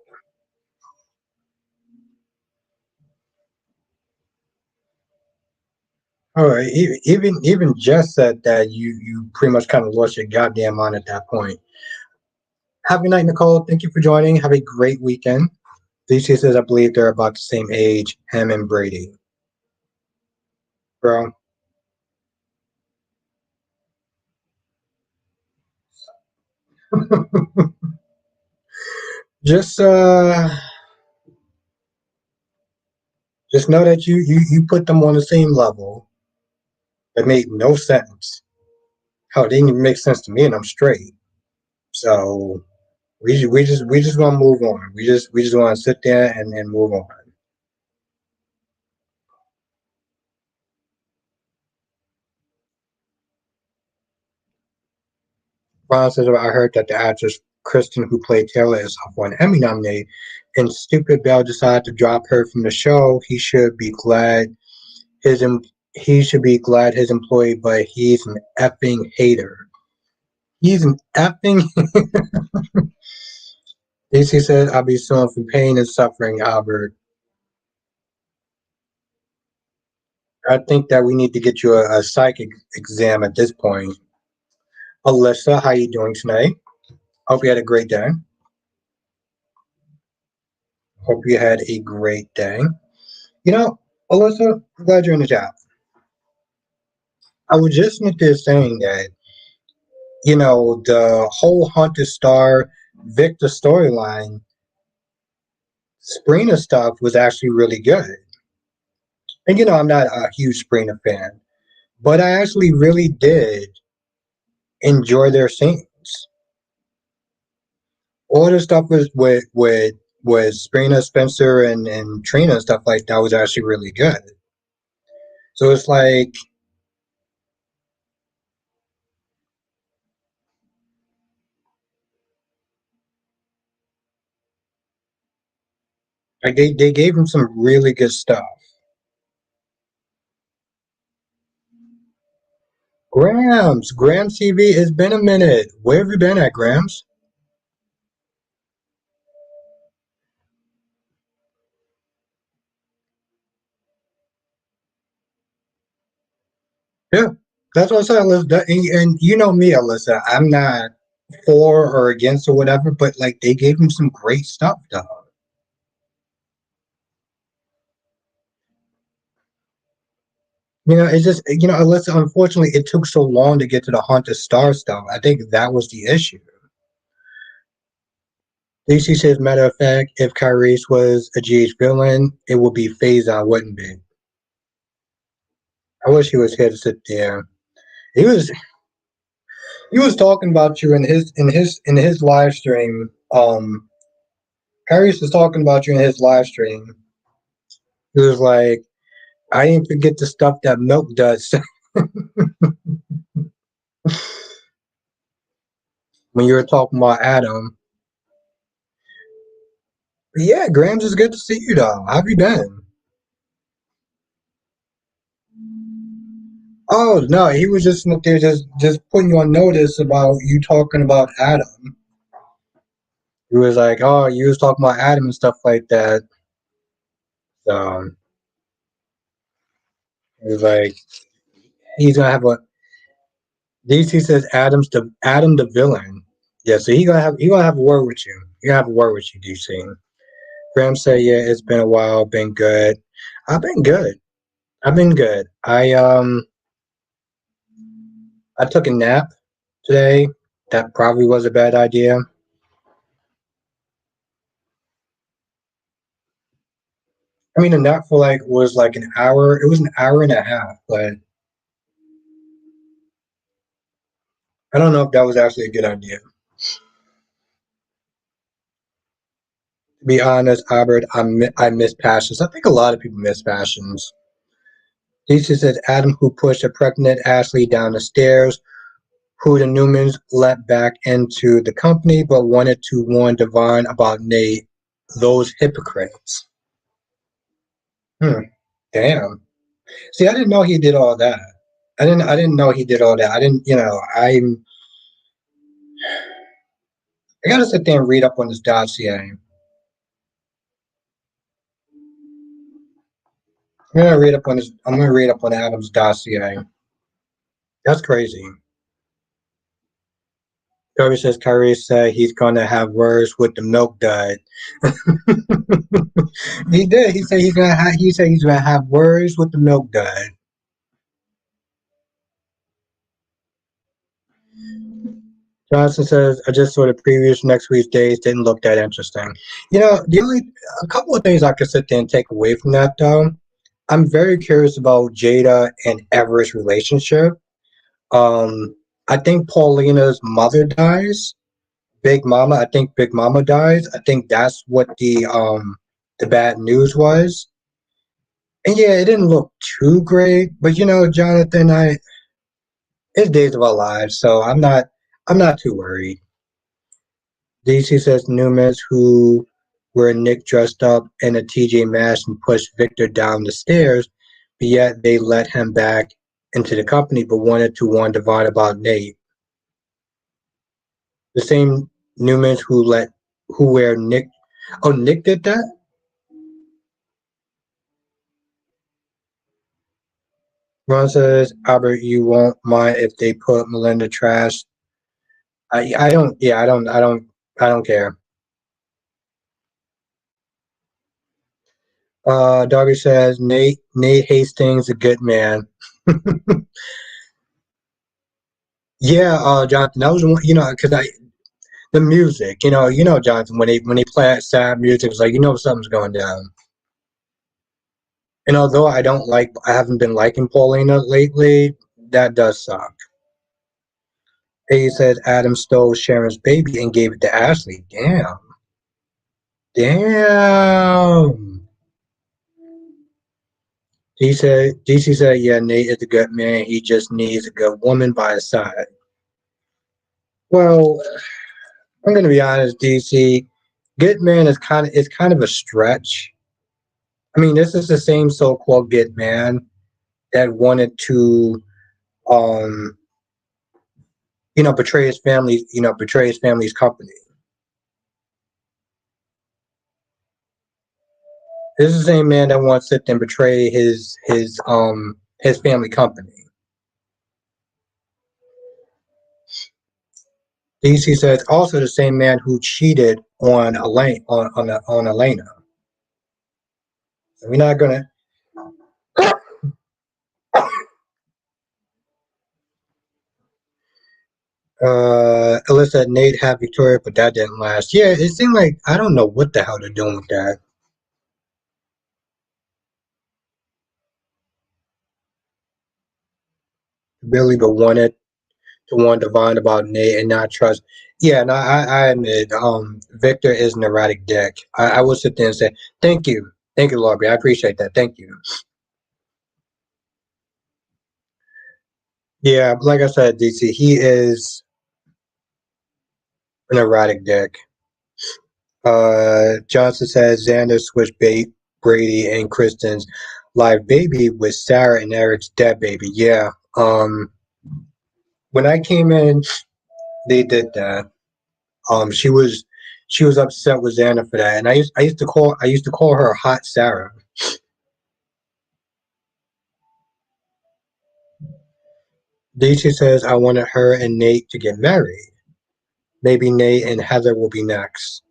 S1: All right, even Jess said that you pretty much kind of lost your goddamn mind at that point. Happy night, Nicole. Thank you for joining. Have a great weekend. DC says I believe they're about the same age, him and Brady. Bro, just just know that you put them on the same level. It made no sense. Hell, it didn't even make sense to me, and I'm straight. So we just want to move on. We just want to sit there and move on. Ron says, I heard that the actress Kristen, who played Taylor, is up for an Emmy nominee, and Stupid Bell decided to drop her from the show. His he should be glad his employee, but he's an effing hater. He's an effing. DC said, I'll be suing for pain and suffering, Albert. I think that we need to get you a psychic exam at this point. Alyssa, how you doing tonight? Hope you had a great day. Hope you had a great day. You know, Alyssa, I'm glad you're in the chat. I was just there saying that, the whole Haunted Star Victor storyline, Sabrina stuff was actually really good. And I'm not a huge Sabrina fan, but I actually really did enjoy their scenes. All the stuff with Sabrina, Spencer, and Trina and stuff like that was actually really good. So it's like they gave him some really good stuff. Grams TV, it's been a minute. Where have you been at, Grams? Yeah, that's what I said, Alyssa. And you know me, Alyssa. I'm not for or against or whatever, but like they gave him some great stuff, though. It's just Alyssa. Unfortunately, it took so long to get to the Haunted Star stuff. I think that was the issue. DC says, matter of fact, if Kyrie's was a GH villain, it would be Phazon, wouldn't be? I wish he was here to sit there. He was he was talking about you in his live stream. Harris was talking about you in his live stream. He was like, I didn't forget the stuff that milk does. When you were talking about Adam. But yeah, Grams, it's good to see you though. How have you been? Oh no, he was just up there just putting you on notice about you talking about Adam. He was like, oh, you was talking about Adam and stuff like that. So he was like, he's gonna have a DC says Adam the villain. Yeah, so he gonna have a word with you. He gonna have a word with you, DC. Graham said, yeah, it's been a while, been good. I've been good. I've been good. I took a nap today. That probably was a bad idea. I mean, a nap for like was like an hour. It was an hour and a half, but I don't know if that was actually a good idea. To be honest, Albert, I miss passions. I think a lot of people miss passions. Lisa says Adam, who pushed a pregnant Ashley down the stairs, who the Newmans let back into the company, but wanted to warn Devon about Nate. Those hypocrites. Hmm. Damn. See, I didn't know he did all that. I didn't know he did all that. I didn't. I gotta sit there and read up on this dossier. I'm gonna read up on Adam's dossier. That's crazy. Kyrie says Kyrie said he's gonna have words with the milk dud. He did. He said he's gonna have words with the milk dud. Johnson says I just saw the previews next week's days, didn't look that interesting. The only a couple of things I could sit there and take away from that though. I'm very curious about Jada and Everett's relationship. I think Paulina's mother dies. Big Mama, I think Big Mama dies. I think that's what the bad news was. And yeah, it didn't look too great, but Jonathan, it's days of our lives, so I'm not too worried. DC says Newmans who where Nick dressed up in a TJ Maxx and pushed Victor down the stairs, but yet they let him back into the company but wanted to warn Devon about Nate. The same Newmans who wear Nick. Oh, Nick did that? Ron says, Albert, you won't mind if they put Melinda trash. I don't yeah, I don't care. Darby says Nate Hastings a good man. Yeah, Jonathan, that was one, because the music, Jonathan, when they play that sad music, it's like something's going down. And although I haven't been liking Paulina lately, that does suck. He said Adam stole Sharon's baby and gave it to Ashley. Damn. Damn. DC said, yeah, Nate is a good man. He just needs a good woman by his side. Well, I'm gonna be honest, DC. Good man is kind of a stretch. I mean, this is the same so-called good man that wanted to um betray his family's company. This is the same man that wants to sit and betray his family company. DC says also the same man who cheated on Elaine on Elena. So we're not gonna. Alyssa Nate had Victoria, but that didn't last. Yeah, it seemed like I don't know what the hell they're doing with that. Billy, but wanted to warn Devon about Nate and not trust. Yeah, no, I admit, Victor is an erratic dick. I will sit there and say, thank you, Lobby. I appreciate that. Thank you. Yeah, like I said, DC, he is an erratic dick. Johnson says Xander switched Brady and Kristen's live baby with Sarah and Eric's dead baby. Yeah. When I came in, they did that. She was upset with Xander for that, and I used to call her Hot Sarah. DC says I wanted her and Nate to get married. Maybe Nate and Heather will be next.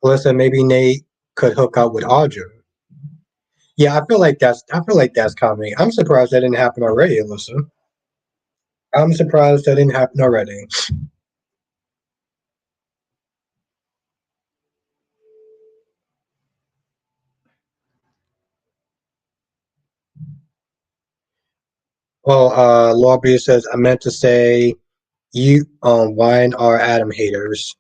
S1: Alyssa, maybe Nate could hook up with Audra. Yeah, I feel like that's coming. I'm surprised that didn't happen already, Alyssa. I'm surprised that didn't happen already. Well, Law says I meant to say you wine are Adam haters.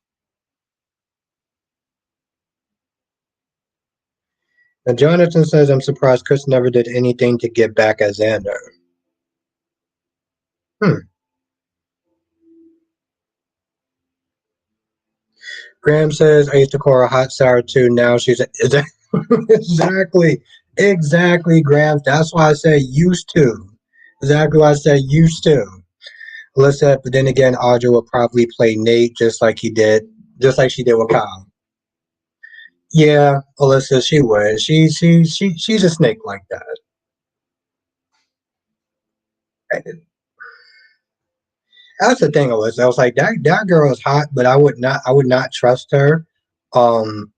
S1: And Jonathan says I'm surprised Chris never did anything to get back at Xander. Hmm. Graham says I used to call her hot sour too. Now she's exactly, exactly, Graham. That's why I say used to. Exactly why I said used to. Alyssa, but then again, Audra will probably play Nate just like she did with Kyle. Yeah, Alyssa, she would. She's a snake like that. That's the thing, Alyssa. I was like, that girl is hot, but I would not trust her. Um,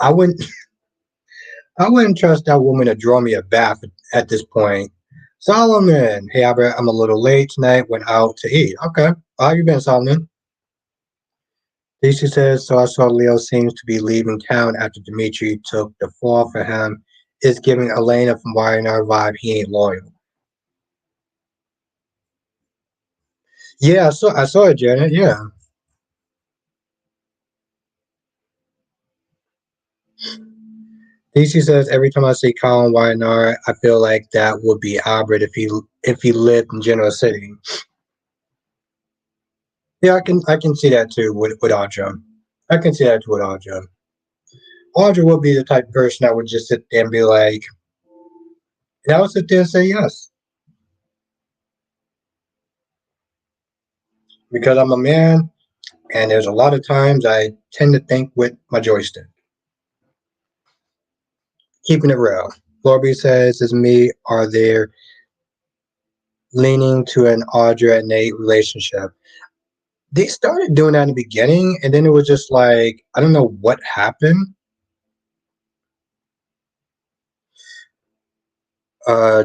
S1: I wouldn't I wouldn't trust that woman to draw me a bath at this point. Solomon, hey Albert, I'm a little late tonight. Went out to eat. Okay, how you been, Solomon? Lisa says, so I saw Leo seems to be leaving town after Dimitri took the fall for him. Is giving Elena from YNR vibe he ain't loyal. Yeah, I saw it, Janet. Yeah. DC says every time I see Colin YNR, I feel like that would be Albert if he lived in Genoa City. Yeah, I can see that too with Audra. I can see that too with Audra. Audra would be the type of person that would just sit there and be like, and I would sit there and say yes. Because I'm a man and there's a lot of times I tend to think with my joystick. Keeping it real. Lorby says, is me, are there leaning to an Audra and Nate relationship? They started doing that in the beginning, and then it was just like, I don't know what happened.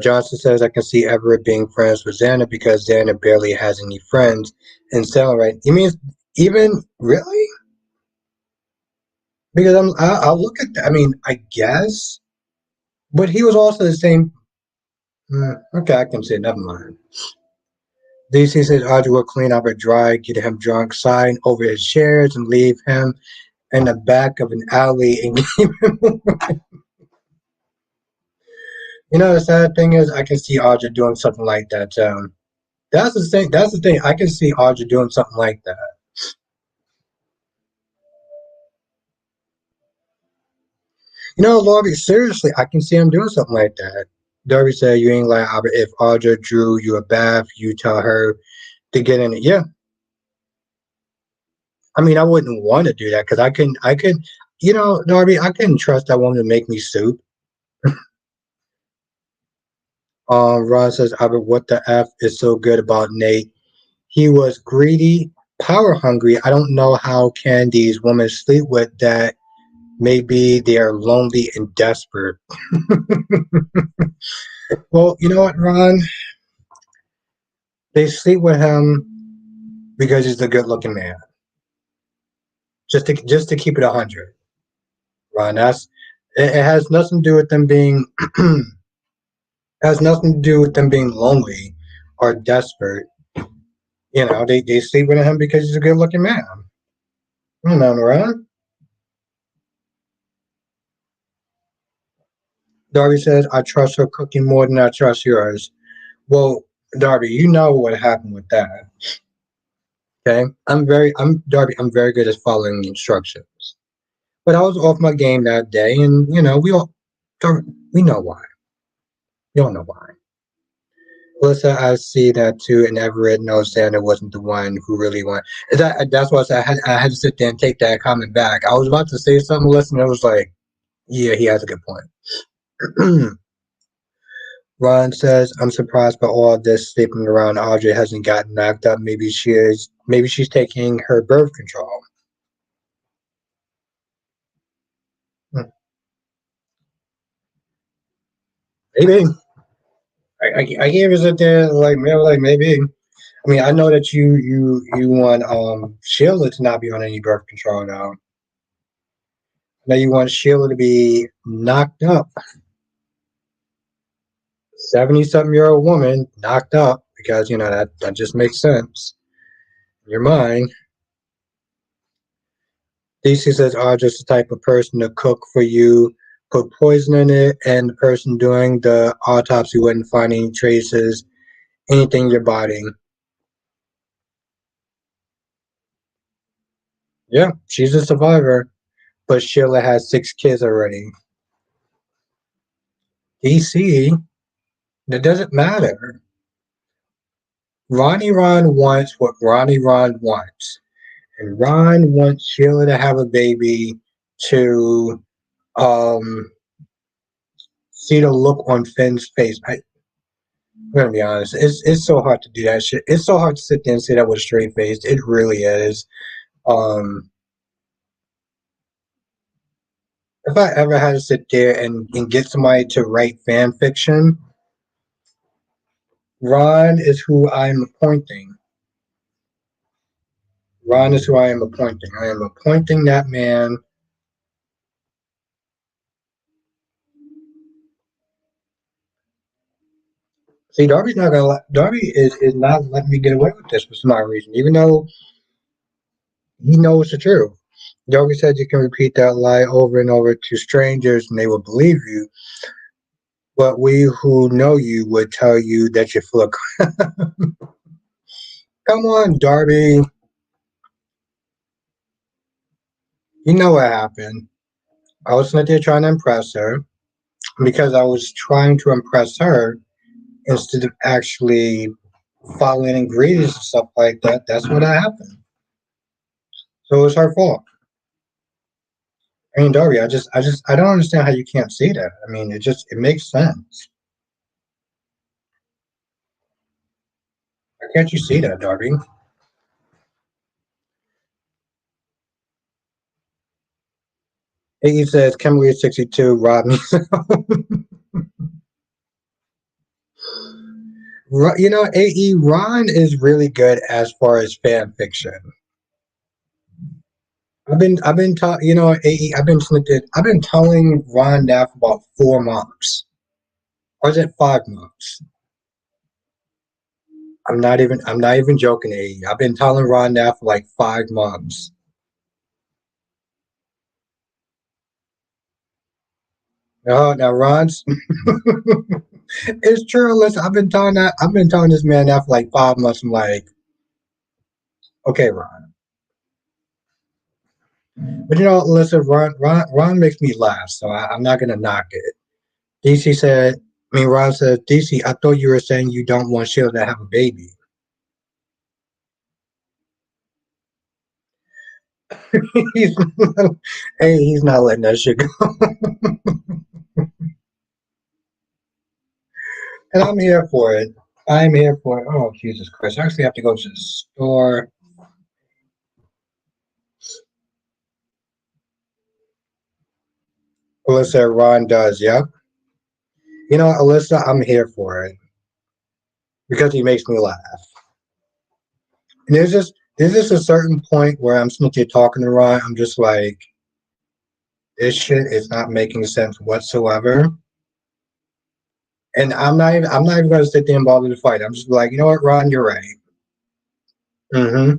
S1: Johnson says, I can see Everett being friends with Xander because Xander barely has any friends in Salem, right? You mean even really? Because I'll look at that. I mean, I guess, but he was also the same. Okay, I can say, never mind. DC says Audrey will clean up a dry, get him drunk, sign over his shares, and leave him in the back of an alley and keep him. The sad thing is, I can see Audrey doing something like that. That's the thing. That's the thing. I can see Audrey doing something like that. Lobby, seriously, I can see him doing something like that. Darby said, you ain't like Albert. If Audra drew you a bath, you tell her to get in it. Yeah. I mean, I wouldn't want to do that because Darby, I couldn't trust that woman to make me soup. Ron says, Albert, what the F is so good about Nate? He was greedy, power hungry. I don't know how can these women sleep with that. Maybe they are lonely and desperate. Well, you know what, Ron? They sleep with him because he's a good looking man. Just to keep it 100, Ron. It has nothing to do with them being has nothing to do with them being lonely. are desperate. They sleep with him because he's a good looking man. You know, right? Darby says, I trust her cooking more than I trust yours. Well, Darby, you know what happened with that. Okay. Darby, I'm very good at following instructions. But I was off my game that day, and Darby, we know why. We don't know why. Melissa, I see that too, and Everett knows Sandra wasn't the one who really won. That's why I had to sit there and take that comment back. I was about to say something, Melissa, and it was like, yeah, he has a good point. Ron says, I'm surprised by all this sleeping around. Audrey hasn't gotten knocked up. Maybe she's taking her birth control. Hmm, maybe. I can't sit there like maybe. I mean, I know that you want Sheila to not be on any birth control now. Now you want Sheila to be knocked up. 70-something-year-old woman knocked up because that just makes sense in your mind. DC says, "Are just the type of person to cook for you, put poison in it, and the person doing the autopsy wouldn't find any traces, anything in your body." Yeah, she's a survivor, but Sheila has 6 kids already. DC, that doesn't matter. Ronnie Ron wants what Ronnie Ron wants. And Ron wants Sheila to have a baby to um, see the look on Finn's face. I'm gonna be honest. It's so hard to do that shit. It's so hard to sit there and say that with a straight face. It really is. Um, if I ever had to sit there and get somebody to write fan fiction, Ron is who I'm appointing. Ron is who I am appointing. I am appointing that man. See, Darby's not gonna. Darby is not letting me get away with this for some odd reason, even though he knows the truth. Darby said you can repeat that lie over and over to strangers and they will believe you. But we who know you would tell you that you're full of Come on, Darby. You know what happened. I was not there trying to impress her because I was trying to impress her instead of actually following ingredients and stuff like that. That's what happened. So it was her fault. I mean, Darby, I don't understand how you can't see that. I mean, it makes sense. Why can't you see that, Darby? Iggy says, Kimberly is 62, Rodney. AE Ron is really good as far as fan fiction. I've been talking, AE, I've been telling Ron now for about 4 months. Or is it 5 months? I'm not even joking, AE. I've been telling Ron now for like 5 months. No, now Ron's it's true. Listen, I've been telling this man now for like 5 months. I'm like, okay, Ron. But listen, Ron makes me laugh, so I'm not gonna knock it. DC said, Ron said, DC, I thought you were saying you don't want Sheila to have a baby. he's hey, he's not letting that shit go. And I'm here for it. I'm here for it. Oh, Jesus Christ. I actually have to go to the store. Alyssa, Ron does, yep. Alyssa, I'm here for it. Because he makes me laugh. And there's just a certain point where I'm sitting here talking to Ron, I'm just like, this shit is not making sense whatsoever. And I'm not even gonna sit there and bother to fight. I'm just like, you know what, Ron, you're right. hmm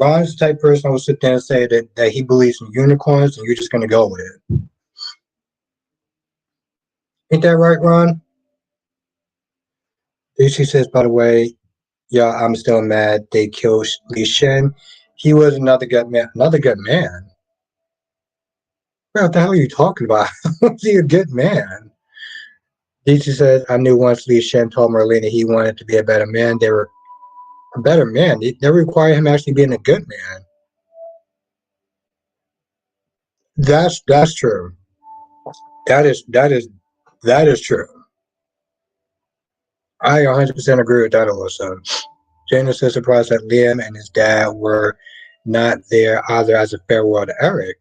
S1: Ron's the type of person who will sit there and say that he believes in unicorns, and you're just gonna go with it. Ain't that right, Ron? Lucy says, by the way, yeah, I'm still mad they killed Li Shen. He was another good man. Another good man. What the hell are you talking about? Was he a good man? Lucy says, I knew once Li Shen told Merlina he wanted to be a better man, they were a better man. They never require him actually being a good man. That's true. That is true. I 100% agree with that also. Janice is surprised that Liam and his dad were not there either as a farewell to Eric.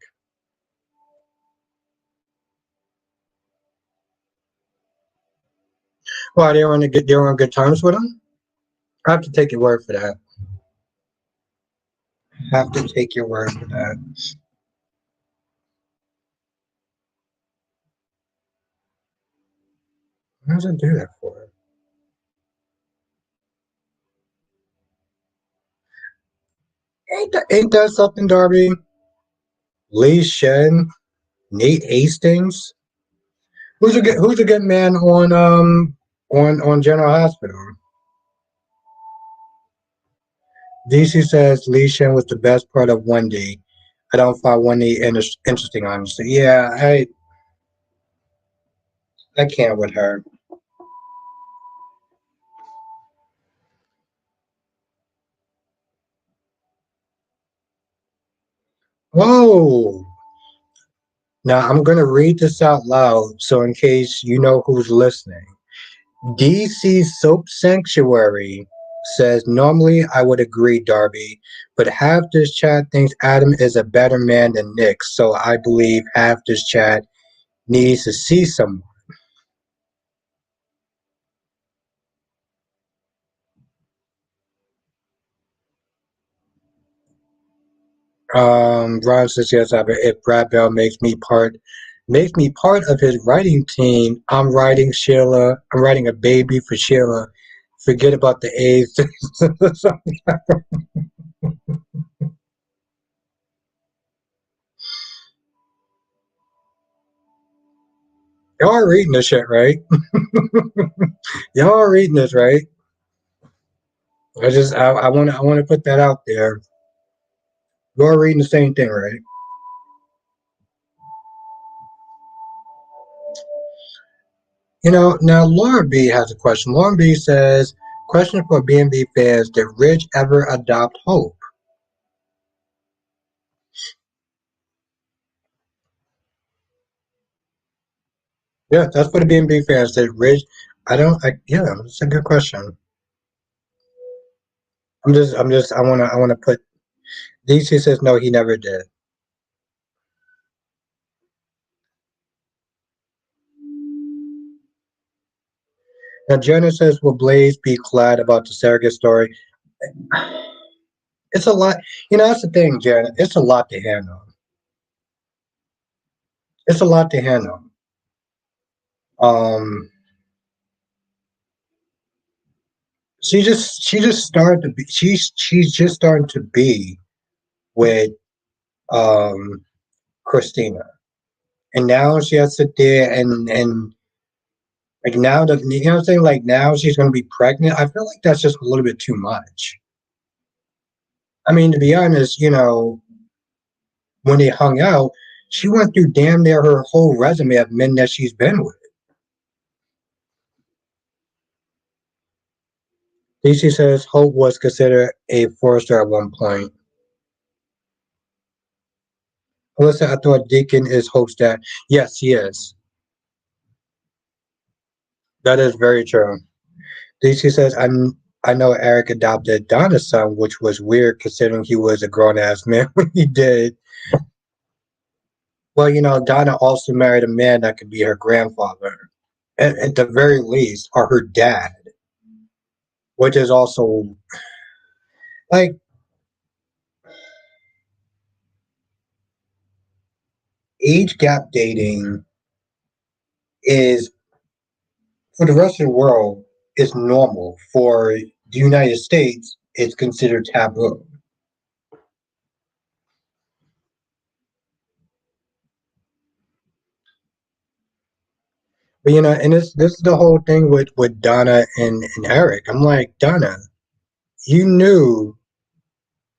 S1: Well, they were on good terms with him. I have to take your word for that. Have to take your word for that. What does it do that for? Ain't that something, Darby? Lee Shen, Nate Hastings. Who's a good man on General Hospital? DC says Lee Shen was the best part of Wendy. I don't find Wendy interesting, honestly. Yeah, I can't with her. Whoa! Now I'm gonna read this out loud, so in case you know who's listening. DC Soap Sanctuary says normally I would agree, Darby, but half this chat thinks Adam is a better man than Nick, so I believe half this chat needs to see someone. Ron says yes, if Brad Bell makes me part of his writing team, I'm writing Sheila. I'm writing a baby for Sheila. Forget about the AIDS. Y'all are reading this shit, right? Y'all are reading this, right? I want to put that out there. You're reading the same thing, right? Now Laura B has a question. Laura B says, question for B&B fans, did Ridge ever adopt Hope? Yeah, that's for the B&B fans. Did Ridge, yeah, it's a good question. I want to put, DC says, no, he never did. Now Jenna says, will Blaze be glad about the surrogate story? It's a lot. That's the thing, Jenna. It's a lot to handle. It's a lot to handle. Um, she just started to be she's just starting to be with um Christina, and now she has to sit there and like now that you know what I'm saying, like now she's going to be pregnant. I feel like that's just a little bit too much. I mean, to be honest, when they hung out, she went through damn near her whole resume of men that she's been with. DC says Hope was considered a four-star at one point. Alyssa, I thought Deacon is Hope's dad. Yes, he is. That is very true. DC says, I know Eric adopted Donna's son, which was weird considering he was a grown ass man when he did. Well, Donna also married a man that could be her grandfather, at the very least, or her dad, which is also like age gap dating. is for the rest of the world, it's normal. For the United States, it's considered taboo. But and this is the whole thing with Donna and Eric. I'm like, Donna, you knew,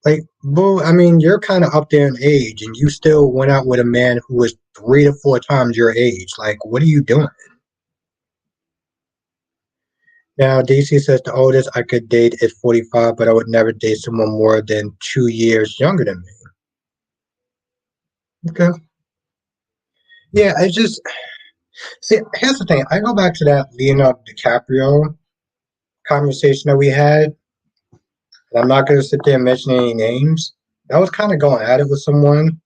S1: like, boo. I mean, you're kind of up there in age, and you still went out with a man who was 3 to 4 times your age. Like, what are you doing? Now, DC says the oldest I could date is 45, but I would never date someone more than 2 years younger than me. Okay. Yeah, I just see. Here's the thing. I go back to that Leonardo DiCaprio conversation that we had, and I'm not going to sit there and mention any names. I was kind of going at it with someone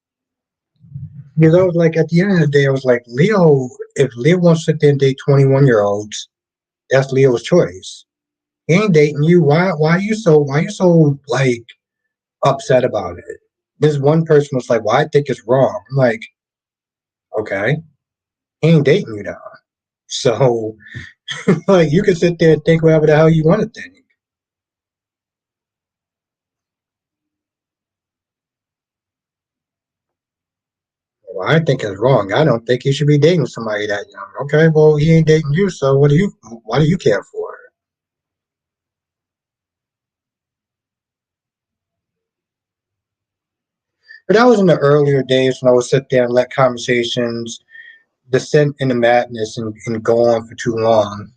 S1: because I was like, at the end of the day, I was like, Leo. If Leo wants to sit there and date 21-year-olds, that's Leo's choice. He ain't dating you. Why you so like upset about it? This one person was like, "Well, I think it's wrong." I'm like, okay, he ain't dating you now. So, like, you can sit there and think whatever the hell you want to think. Well, I think it's wrong. I don't think you should be dating somebody that young. Okay, well, he ain't dating you, so why do you care for it? But that was in the earlier days when I would sit there and let conversations descend into madness and go on for too long.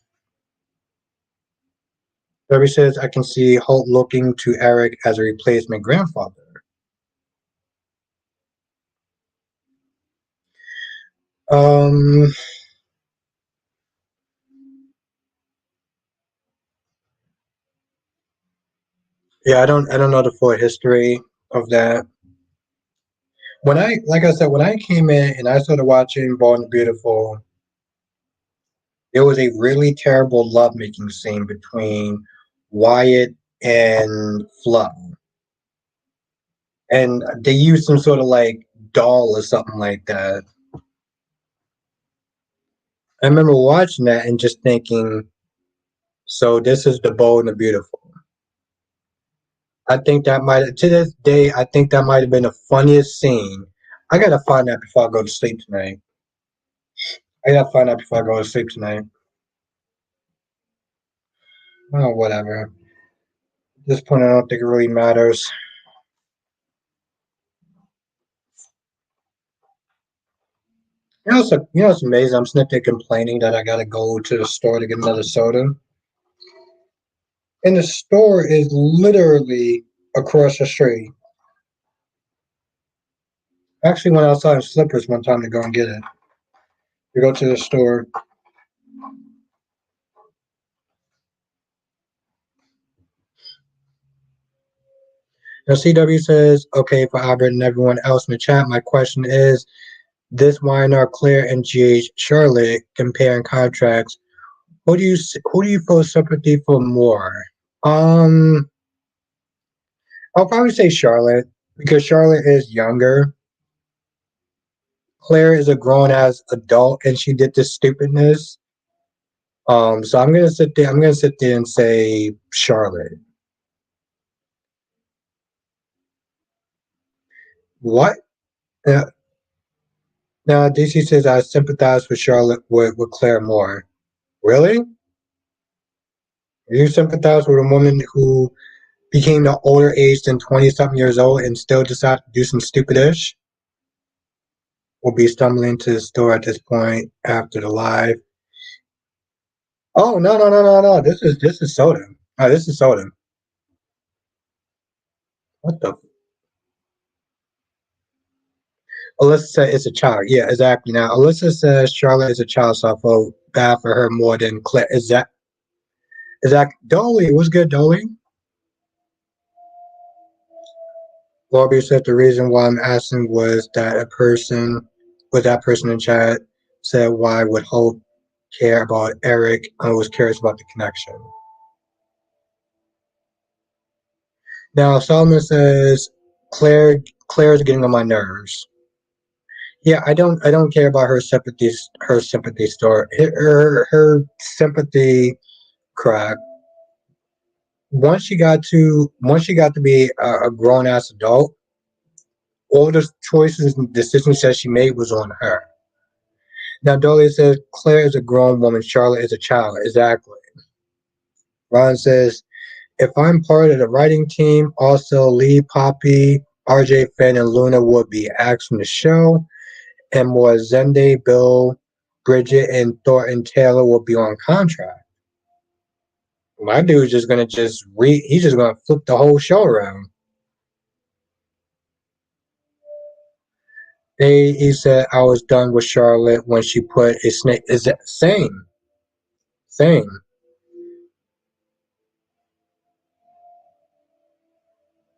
S1: Debbie says, I can see Holt looking to Eric as a replacement grandfather. Um, yeah, I don't know the full history of that. Like I said, when I came in and I started watching Born and Beautiful, there was a really terrible lovemaking scene between Wyatt and Fluff, and they used some sort of like doll or something like that. I remember watching that and just thinking, so this is the Bold and the Beautiful. I think that might to this day, I think that might have been the funniest scene. I gotta find that before I go to sleep tonight. I gotta find out before I go to sleep tonight. Oh, whatever. At this point, I don't think it really matters. It's amazing. I'm sitting there complaining that I gotta go to the store to get another soda, and the store is literally across the street. I actually went outside in slippers one time to go and get it. To go to the store. Now, CW says, okay, for Albert and everyone else in the chat, my question is this YNR Claire and GH Charlotte comparing contracts. Who do you feel sympathy for more? Um, I'll probably say Charlotte because Charlotte is younger. Claire is a grown ass adult and she did this stupidness. So I'm gonna sit there. I'm gonna sit there and say Charlotte. What? Uh, Now DC says I sympathize with Charlotte with Claire more. Really? You sympathize with a woman who became the older age than 20 something years old and still decided to do some stupidish? Will be stumbling to the store at this point after the live. Oh no. This is soda. Oh, this is soda. What the Alyssa said it's a child. Yeah, exactly. Now Alyssa says Charlotte is a child, so I feel bad for her more than Claire. Is that Dolly? What's good, Dolly? Lobby said the reason why I'm asking was that person in chat said why would Hope care about Eric? I was curious about the connection. Now Solomon says Claire's getting on my nerves. Yeah, I don't care about her sympathy story, her sympathy crack. Once she got to be a grown ass adult, all the choices and decisions that she made was on her. Now, Dolly says Claire is a grown woman, Charlotte is a child. Exactly. Ron says, if I'm part of the writing team, also Lee, Poppy, RJ, Finn, and Luna would be axed from the show, and more Zende, Bill, Bridget, and Thornton Taylor will be on contract. My dude's just gonna he's just gonna flip the whole show around. He said I was done with Charlotte when she put a snake. Is that same? Same.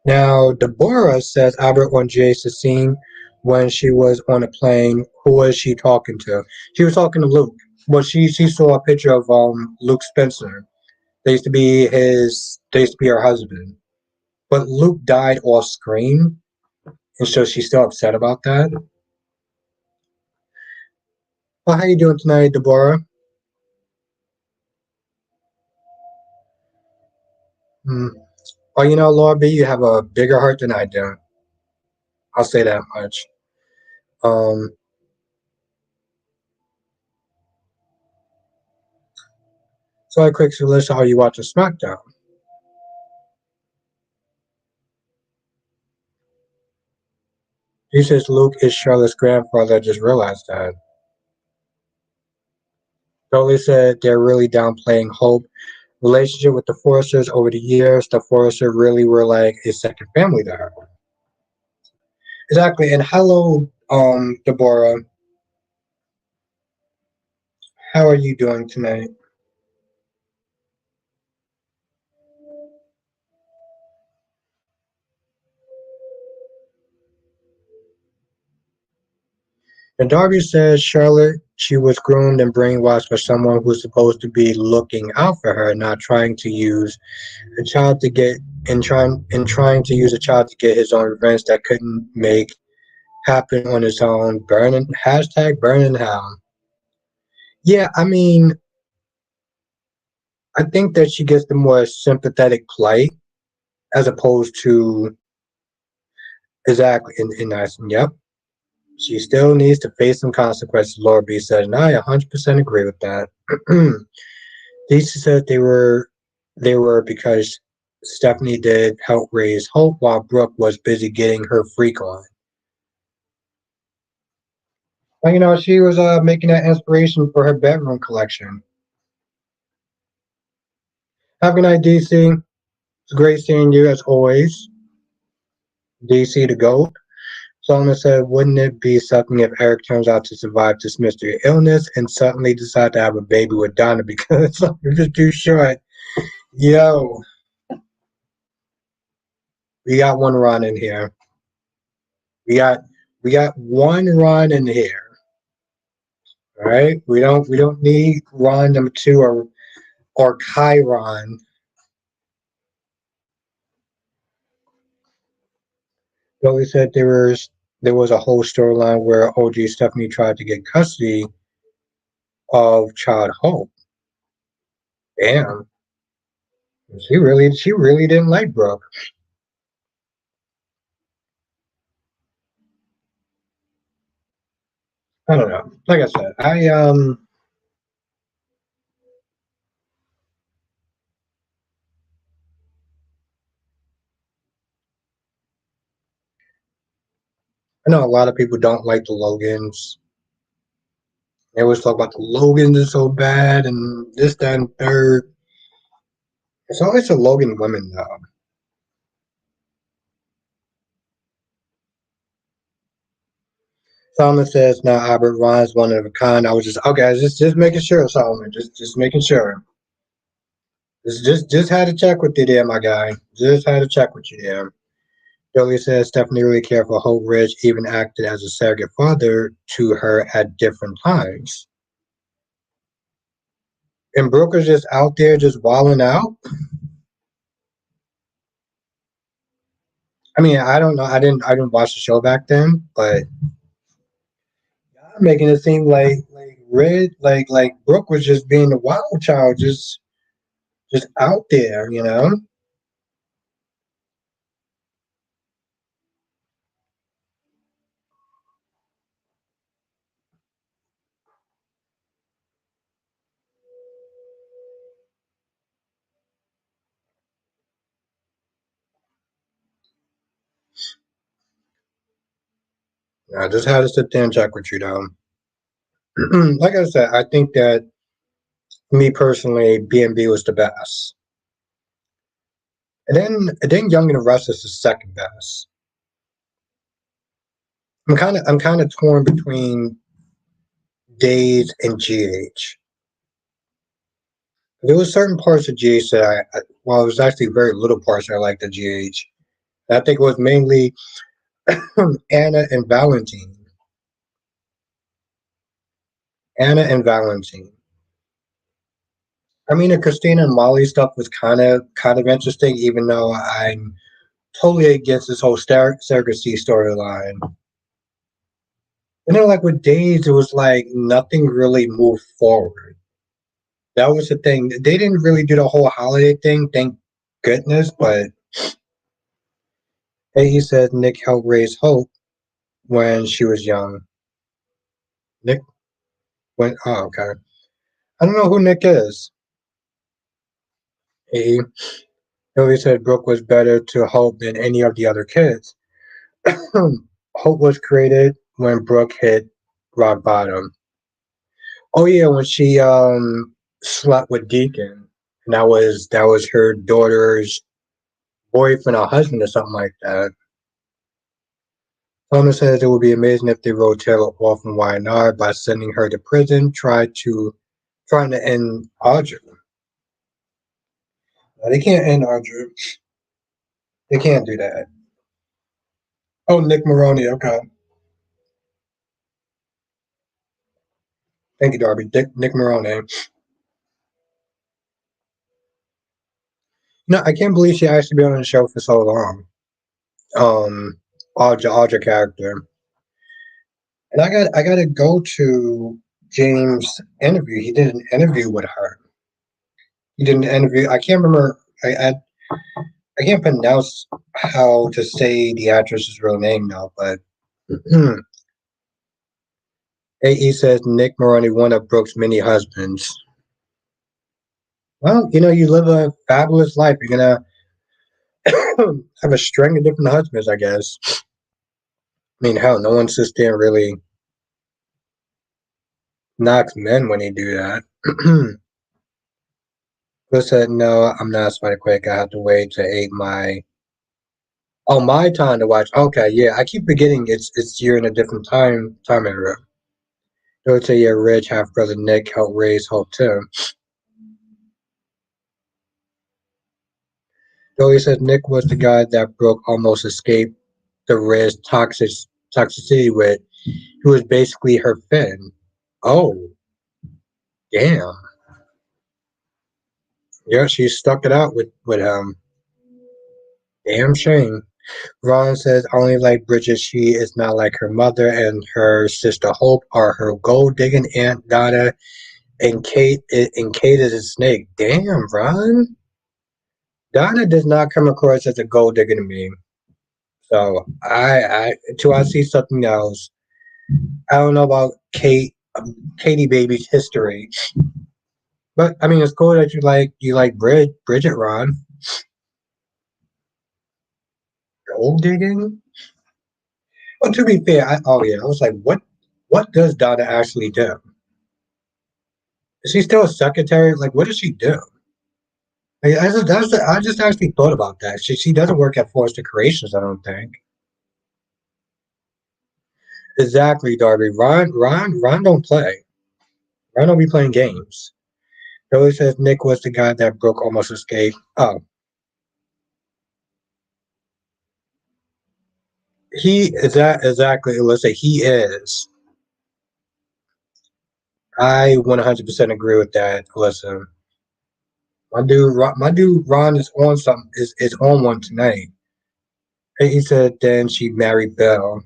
S1: Now, Deborah says Albert on Jace's scene when she was on a plane. Who was she talking to? She was talking to Luke. Well, she saw a picture of Luke Spencer. They used to be her husband. But Luke died off screen, and so she's still upset about that. Well, how you doing tonight, Deborah? Hmm. Well, you know, Laura B, you have a bigger heart than I do. I'll say that much. Um, so I quick list how you watch a SmackDown. He says Luke is Charlotte's grandfather. I just realized that. Dolly said they're really downplaying Hope relationship with the Foresters over the years. The Foresters really were like a second family to her. Exactly. And hello, Deborah. How are you doing tonight? And Darby says Charlotte, she was groomed and brainwashed by someone who's supposed to be looking out for her, not trying to use a child to get trying to use a child to get his own revenge that couldn't make happen on his own. Burning hashtag burning hell. Yeah, I mean, I think that she gets the more sympathetic plight as opposed to exactly in that. Yep. She still needs to face some consequences, Laura B said, and I 100% agree with that. Lisa said they were because Stephanie did help raise Hope while Brooke was busy getting her freak on. Well, you know, she was making that inspiration for her bedroom collection. Have a good night, DC. It's great seeing you as always. DC the GOAT. Solomon said, wouldn't it be something if Eric turns out to survive this mystery illness and suddenly decide to have a baby with Donna because life is too short? Yo, we got one run in here. We got we got one run in here. All right. We don't need run number two or Chiron. Billy said there was a whole storyline where OG Stephanie tried to get custody of Child Hope. Damn. She really didn't like Brooke. I don't know. Like I said, I know a lot of people don't like the Logans. They always talk about the Logans are so bad and this, that, and third. It's always the Logan women though. Solomon says now Albert Ryan's one of a kind. I was just okay, just making sure, Solomon. Just making sure. Just had to check with you there, my guy. Just had to check with you there. Jolie says Stephanie really cared for Hope Ridge, even acted as a surrogate father to her at different times. And Brooker's just out there just wilding out. I mean, I don't know. I didn't watch the show back then, but Making it seem like Red like Brooke was just being a wild child, just out there, you know. I just had to sit there and check with you though. Like I said, I think that me personally, B&B was the best, and then Young and the Restless is second best. I'm kind of torn between Days and GH. There was certain parts of GH that well, it was actually very little parts I liked of GH. I think it was mainly Anna and Valentine. Anna and Valentine. I mean, the Christina and Molly stuff was kind of interesting, even though I'm totally against this whole surrogacy storyline. Like with Days, it was like nothing really moved forward. That was the thing. They didn't really do the whole holiday thing, thank goodness. But hey, he said Nick helped raise Hope when she was young. Nick went. Oh, okay. I don't know who Nick is. He Billy said Brooke was better to Hope than any of the other kids. Hope was created when Brooke hit rock bottom. Oh yeah, when she slept with Deacon, and that was her daughter's boyfriend or husband or something like that. Thomas says it would be amazing if they wrote Taylor off from YNR by sending her to prison, trying to end Audrey. They can't end Audrey. They can't do that. Oh, Nick Maroney. Okay, thank you, Darby. Nick Maroney. No, I can't believe she actually been on the show for so long. Um, Audra character, and I got to go to James' interview. He did an interview with her. He did an interview. I can't remember. I can't pronounce how to say the actress's real name now, but he says Nick Maroney, one of Brooke's many husbands. Well, you live a fabulous life. You're gonna have a string of different husbands, I guess. I mean, hell, no one sits there and really knocks men when they do that. Chris said, "No, I'm not spider quick. I have to wait to eight my my time to watch." Okay, yeah, I keep forgetting it's you're in a different time era. They would say, "Yeah, Rich half brother Nick helped raise Hope too." Joey said Nick was the guy that Brooke almost escaped the Red's toxicity with, who was basically her Finn. Oh, damn. Yeah, she stuck it out with him. Damn shame. Ron says only like Bridget, she is not like her mother and her sister Hope are her gold digging aunt Donna, and Kate is a snake. Damn, Ron. Donna does not come across as a gold digger to me. So until I see something else, I don't know about Katie Baby's history, but I mean it's cool that you like Bridget Ron. Gold digging. Well, to be fair, oh yeah, I was like, what does Donna actually do? Is she still a secretary? Like, what does she do? Like, I just actually thought about that. She doesn't work at Forrester Creations, I don't think. Exactly, Darby. Ron don't play. Ron don't be playing games. Billy says Nick was the guy that Brooke almost escaped. Oh, he is that exactly. Let's say he is. I 100% agree with that. Listen, my dude Ron is on something. Is on one tonight. He said then she married Bill.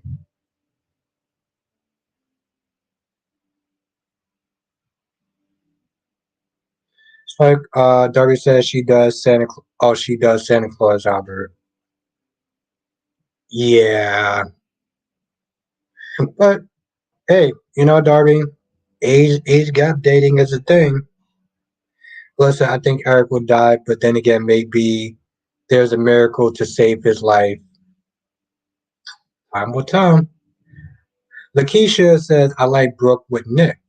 S1: Like Darby says she does she does Santa Claus, Albert. Yeah. But hey, Darby, age gap dating is a thing. Listen, I think Eric will die, but then again, maybe there's a miracle to save his life. Time will tell. Lakeisha says, I like Brooke with Nick.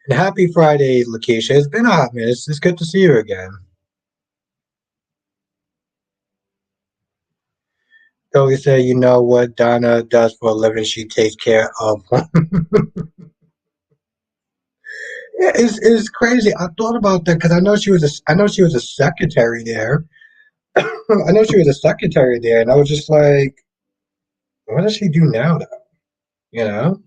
S1: And happy Friday, Lakeisha. It's been a hot minute. It's good to see you again. Billy said, you know what Donna does for a living? She takes care of. Yeah, it's crazy. I thought about that because I know she was a secretary there. I know she was a secretary there, and I was just like, what does she do now, though? You know?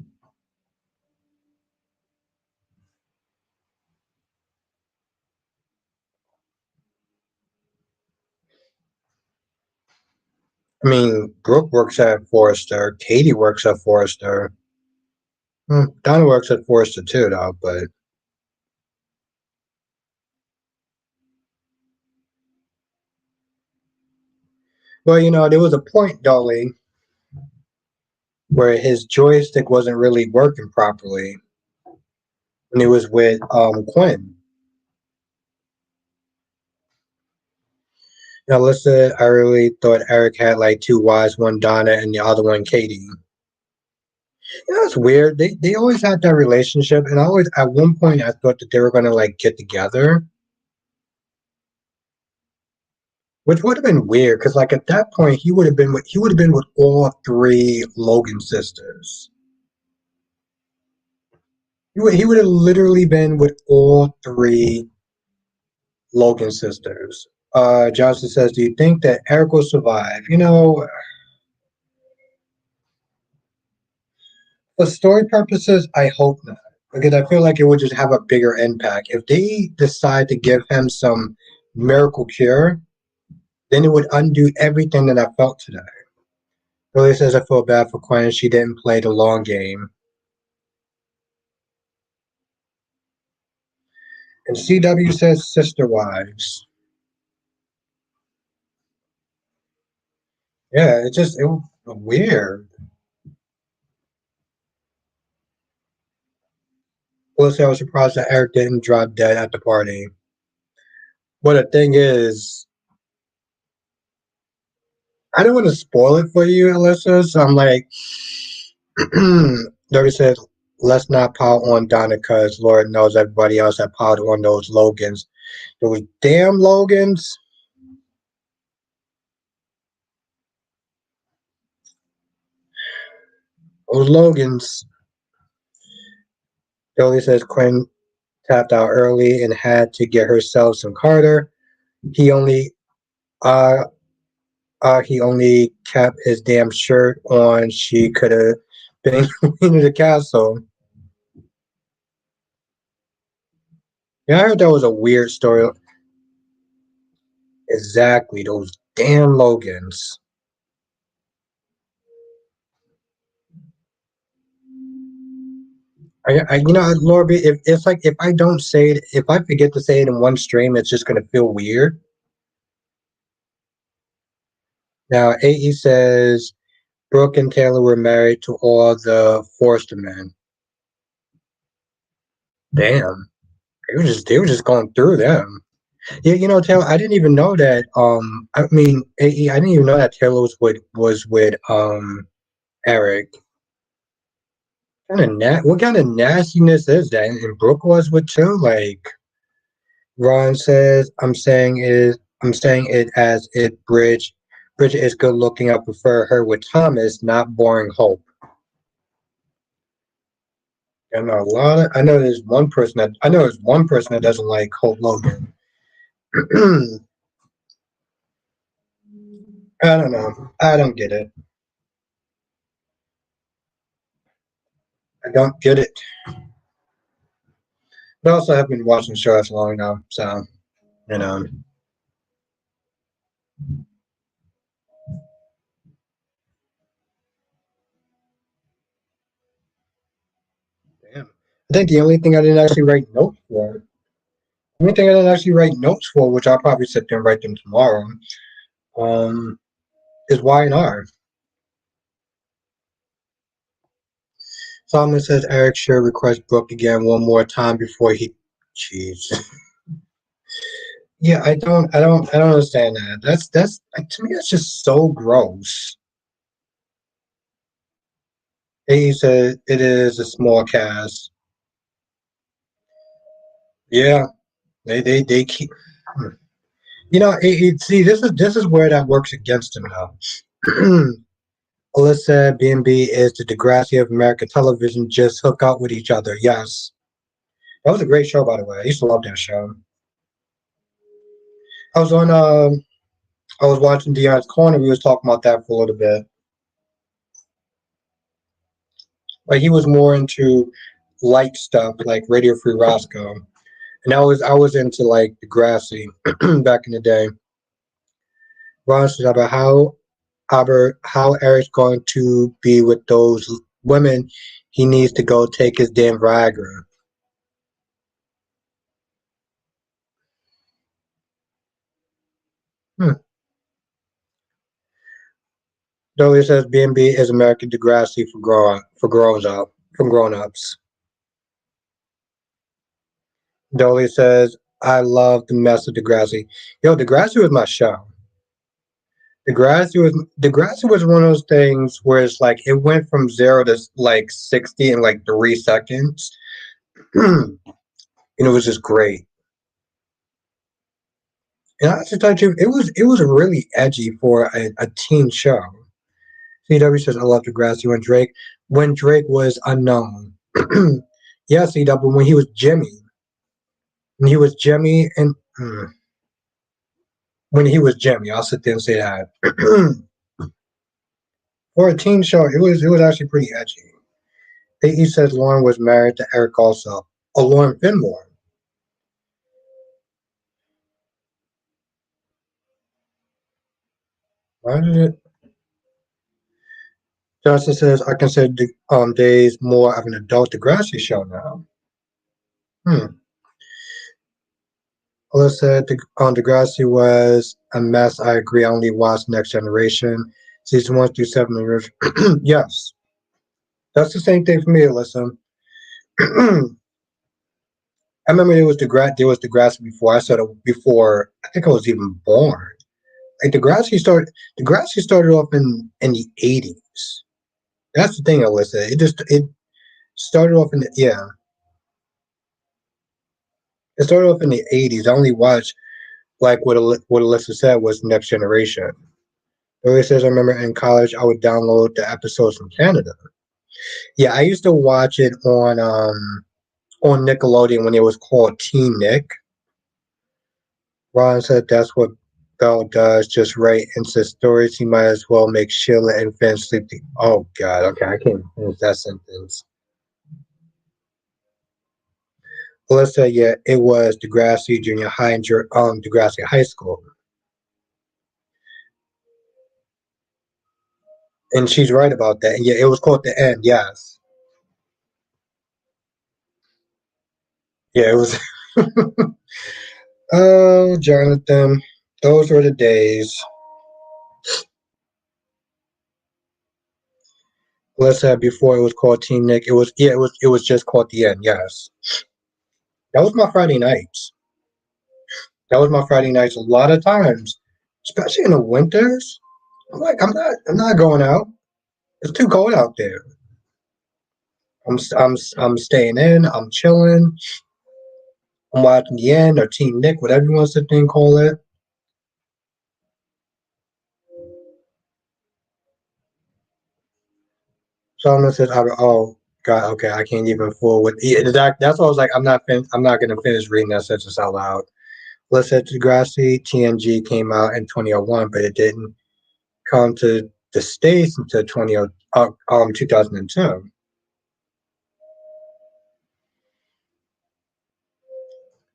S1: I mean, Brooke works at Forrester. Katie works at Forrester. Donna works at Forrester too, though. But well, there was a point, Dolly, where his joystick wasn't really working properly when he was with Quinn. Now, listen, I really thought Eric had like two wives, one Donna and the other one Katie. It's weird. They always had that relationship, and I always at one point I thought that they were gonna like get together, which would have been weird because like at that point he would have been with all three Logan sisters. He would have literally been with all three Logan sisters. Johnson says, "Do you think that Eric will survive?" For story purposes, I hope not, because I feel like it would just have a bigger impact if they decide to give him some miracle cure. Then it would undo everything that I felt today. Billy says I feel bad for Quinn. She didn't play the long game. And CW says sister wives. Yeah, it was weird. Plus, I was surprised that Eric didn't drop dead at the party. But the thing is, I don't want to spoil it for you, Alyssa. So I'm like, Dirty says, let's not pile on Donna because Lord knows everybody else that piled on those Logans. Those damn Logans. Those Logans. Billy says Quinn tapped out early and had to get herself some Carter. He only uh he only kept his damn shirt on. She could have been queen of the castle. Yeah, I heard that was a weird story. Exactly, those damn Logans. Lorby, if it's like if I don't say it, if I forget to say it in one stream, it's just gonna feel weird. Now, AE says Brooke and Taylor were married to all the Forster men. Damn, they were just going through them. Yeah, Taylor. I didn't even know that. I mean, AE. I didn't even know that Taylor was with Eric. What kind of nastiness is that? And Brooke was with too. Like Ron says, I'm saying it as it Bridget is good looking. I prefer her with Thomas, not boring Hope. And I know there's one person that doesn't like Hope Logan. I don't know. I don't get it. I don't get it. But also, I have been watching the show as long now, so you know. Damn. think the only thing I didn't actually write notes for, the only thing I didn't actually write notes for, which I'll probably sit there and write them tomorrow, um, is Y and R. Solomon says Eric should request Brooke again one more time before he. Jeez. Yeah, I don't understand that. That's to me, that's just so gross. He said it is a small cast. Yeah, they keep. You know, see, this is where that works against him now. Alyssa B&B is the Degrassi of American television. Just hook up with each other. Yes, that was a great show, by the way. I used to love that show. I was on. I was watching Dion's Corner. We was talking about that for a little bit. Like he was more into light stuff, like Radio Free Roscoe, and I was into like Degrassi back in the day. Ron said about how Eric's going to be with those women. He needs to go take his damn Viagra. Hmm. Dolly says B&B is American Degrassi for grown up from grown ups. Dolly says I love the mess of Degrassi. Yo, Degrassi was my show. Degrassi was one of those things where it's like it went from 0 to like 60 in like 3 seconds. And it was just great. And I have to tell you, it was really edgy for a teen show. CW says I love Degrassi when Drake was unknown. Yeah, CW when he was Jimmy and when he was Jimmy, I'll sit there and say that. For a teen show, it was actually pretty edgy. He says Lauren was married to Eric also. Oh, Lauren Finmore. Why did it? Johnson says I consider Days more of an adult Degrassi show now. Hmm. Alyssa Degrassi was a mess. I agree. I only watched Next Generation season 1 through 7. Yes, that's the same thing for me, Alyssa. I remember there was Degrassi before I started before I think I was even born. Like Degrassi started off in the 80s. That's the thing, Alyssa. It started off in the yeah. It started off in the 80s. I only watched like what Alyssa said was Next Generation. Alyssa says I remember in college I would download the episodes from Canada. Yeah, I used to watch it on Nickelodeon when it was called Teen Nick. Ron said that's what Belle does, just write into stories. He might as well make Sheila and Finn sleep. Oh God, okay, I can't finish that sentence. Alyssa, yeah, it was Degrassi Junior High and Degrassi High School, and she's right about that. And yeah, it was called The End. Yes, yeah, it was. Oh, Jonathan, those were the days. Alyssa, before it was called Teen Nick, it was just called The End. Yes, that was my Friday nights. That was my Friday nights a lot of times, especially in the winters. I'm not going out. It's too cold out there. I'm staying in. I'm chilling. I'm watching the end or Team Nick, whatever you want to sit there and call it. Solomon says, "Oh God, okay, I can't even fool with." Yeah, that's why I was like, I'm not gonna finish reading that sentence out loud. Let's say Degrassi TNG came out in 2001, but it didn't come to the states until 2002.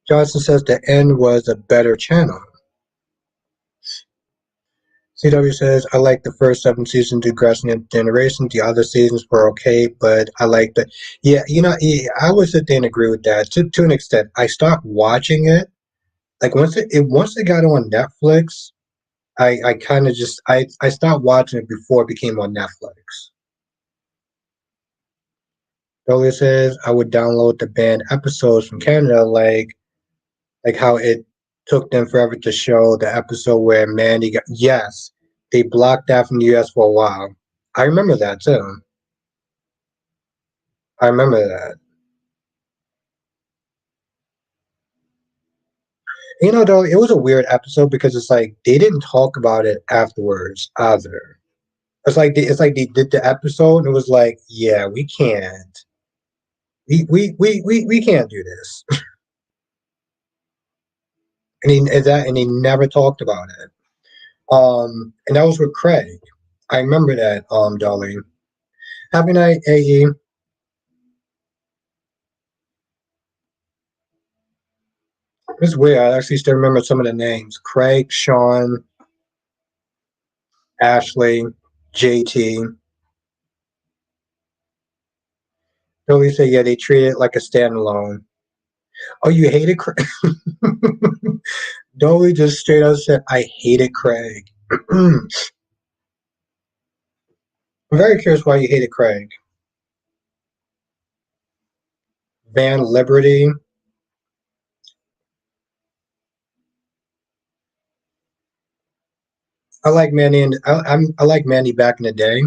S1: Johnson says the end was a better channel. CW says, I like the first 7 seasons of Grass Generation. The other seasons were okay, but I like the. Yeah, yeah, I would sit there and agree with that to an extent. I stopped watching it. Like once it got on Netflix, I kind of just I stopped watching it before it became on Netflix. Dolly says I would download the banned episodes from Canada, like how it took them forever to show the episode where Mandy got. Yes, they blocked that from the US for a while. I remember that too. I remember that. Though it was a weird episode because it's like they didn't talk about it afterwards either. It's like they did the episode and it was like, yeah, we can't, we can't do this, and he never talked about it. And that was with Craig. I remember that, darling. Happy night, AE. It's weird. I actually still remember some of the names: Craig, Sean, Ashley, JT. Billy said, yeah, they treat it like a standalone. Oh, you hated Craig? Dolly just straight up said, I hated Craig. I'm very curious why you hated Craig. Van Liberty. I like Mandy, and I like Mandy back in the day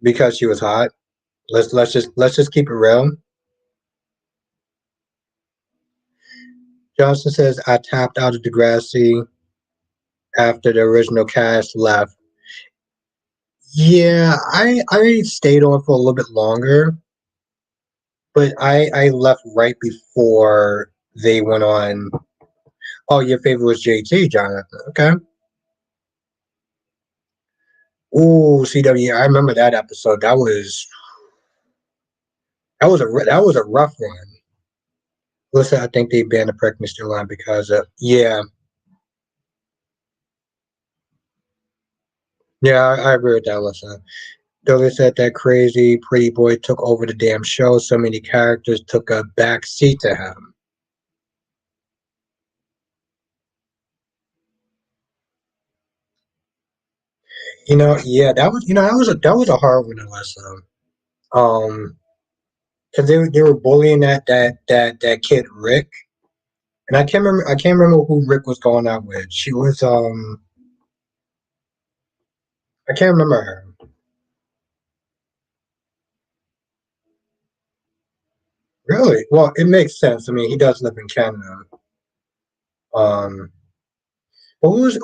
S1: because she was hot. Let's just keep it real. Johnson says I tapped out of Degrassi after the original cast left. Yeah, I stayed on for a little bit longer, but I left right before they went on. Oh, your favorite was JT, Jonathan. Okay. Ooh, CW. I remember that episode. That was a rough one. Listen, I think they banned the Prick Mr. Line because of yeah. Yeah, I agree with that. Listen, though they said that crazy pretty boy took over the damn show, so many characters took a back seat to him. Yeah, that was a hard one to listen. Um, because they were bullying that kid Rick, and I can't remember who Rick was going out with. She was I can't remember her. Really? Well, it makes sense. I mean, he does live in Canada. Um, but who was the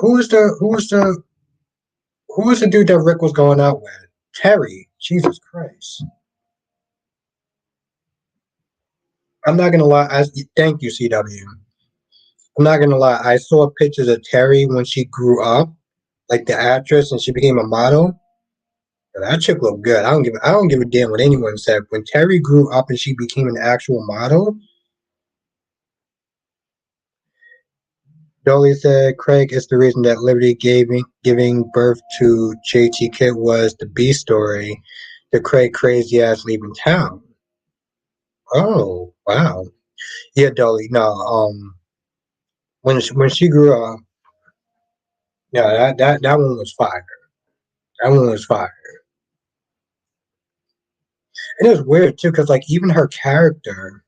S1: dude that Rick was going out with? Terry. Jesus Christ. I'm not gonna lie. Thank you, CW. I'm not gonna lie. I saw pictures of Terry when she grew up, like the actress, and she became a model. That chick looked good. I don't give a damn what anyone said. When Terry grew up and she became an actual model, Dolly said Craig is the reason that Liberty giving birth to JT Kid was the B story. The Craig crazy ass leaving town. Oh wow. Yeah, Dolly. No, when she grew up, yeah, that one was fire. That one was fire. And it was weird too, because like even her character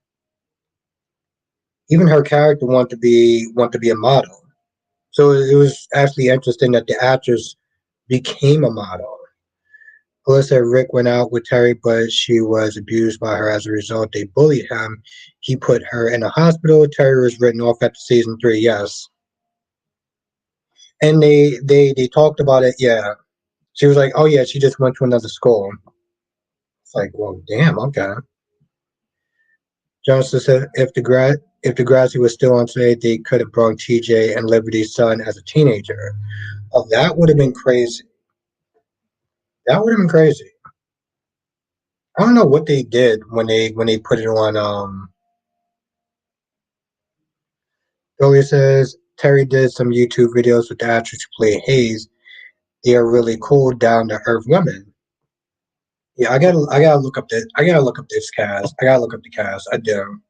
S1: wanted to be a model. So it was actually interesting that the actress became a model. Alyssa Rick went out with Terry, but she was abused by her. As a result, they bullied him. He put her in a hospital. Terry was written off after season 3. Yes, and they talked about it. Yeah, she was like, "Oh yeah, she just went to another school." It's like, well, damn, okay. Johnson said if Degrassi was still on today, they could have brought TJ and Liberty's son as a teenager. Oh, that would have been crazy. That would have been crazy. I don't know what they did when they put it on. Julia says Terry did some YouTube videos with the actress who played Hayes. They are really cool, down to earth women. Yeah, I gotta look up this. I gotta look up this cast. I gotta look up the cast. I do.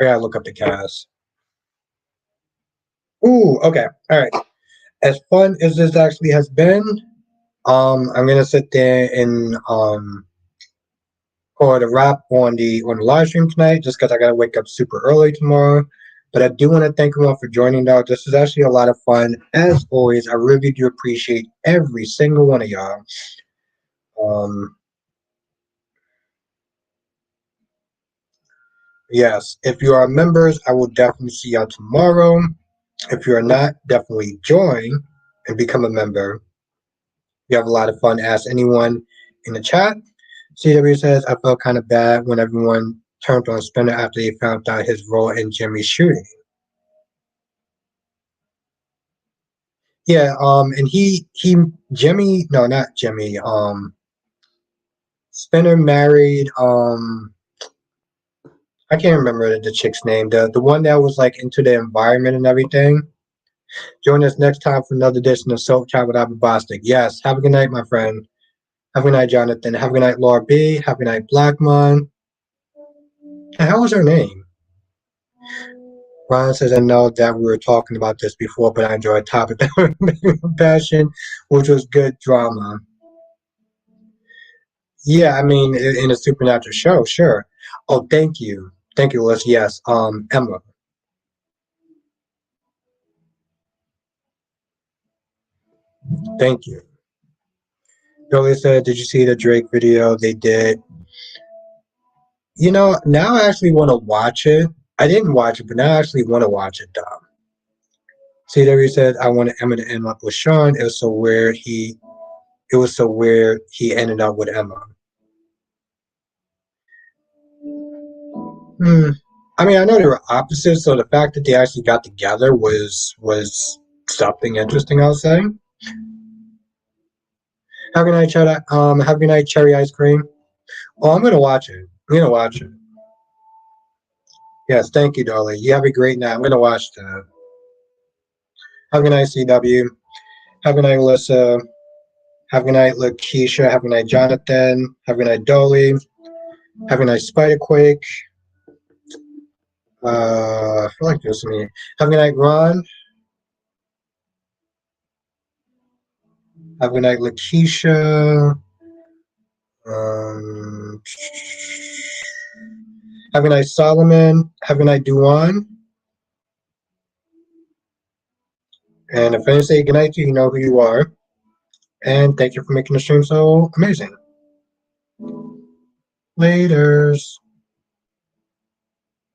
S1: I gotta look up the cast. Ooh, okay, all right. As fun as this actually has been, I'm gonna sit there and call it a wrap on the live stream tonight, just because I gotta wake up super early tomorrow. But I do want to thank everyone for joining. Though this is actually a lot of fun, as always. I really do appreciate every single one of y'all. Um, yes, if you are members, I will definitely see y'all tomorrow. If you are not, definitely join and become a member. We have a lot of fun. Ask anyone in the chat. CW says, I felt kind of bad when everyone turned on Spinner after they found out his role in Jimmy's shooting. Yeah, and Jimmy, no, not Jimmy, Spinner married, I can't remember the chick's name, the one that was like into the environment and everything. Join us next time for another edition of Soap Chat with Abba Bostic. Yes, have a good night, my friend. Have a good night, Jonathan. Have a good night, Laura B. Have a good night, Blackmon. How was her name? Ron says, I know that we were talking about this before, but I enjoyed Topic Passion, which was good drama. Yeah, I mean, in a supernatural show, sure. Oh, thank you. Thank you, Liz. Yes, Emma. Thank you. Jolie said, did you see the Drake video they did? You know, now I actually want to watch it. I didn't watch it, but now I actually want to watch it, though. CW said, I wanted Emma to end up with Sean. It was so weird he ended up with Emma. Hmm. I mean, I know they were opposites, so the fact that they actually got together was something interesting, I'll say. Have a good night, have a good night, cherry ice cream. Oh, I'm gonna watch it. I'm gonna watch it. Yes, thank you, Dolly. You have a great night. I'm gonna watch that. Have a good night, CW. Have a good night, Alyssa. Have a good night, Lakeisha. Have a good night, Jonathan. Have a good night, Dolly. Have a good night, Spiderquake. I feel like there's me. Have a good night, Ron. Have a good night, Lakeisha. Um, have a good night, Solomon. Have a good night, Duan. And if I say good night to you, you know who you are. And thank you for making the stream so amazing. Laters.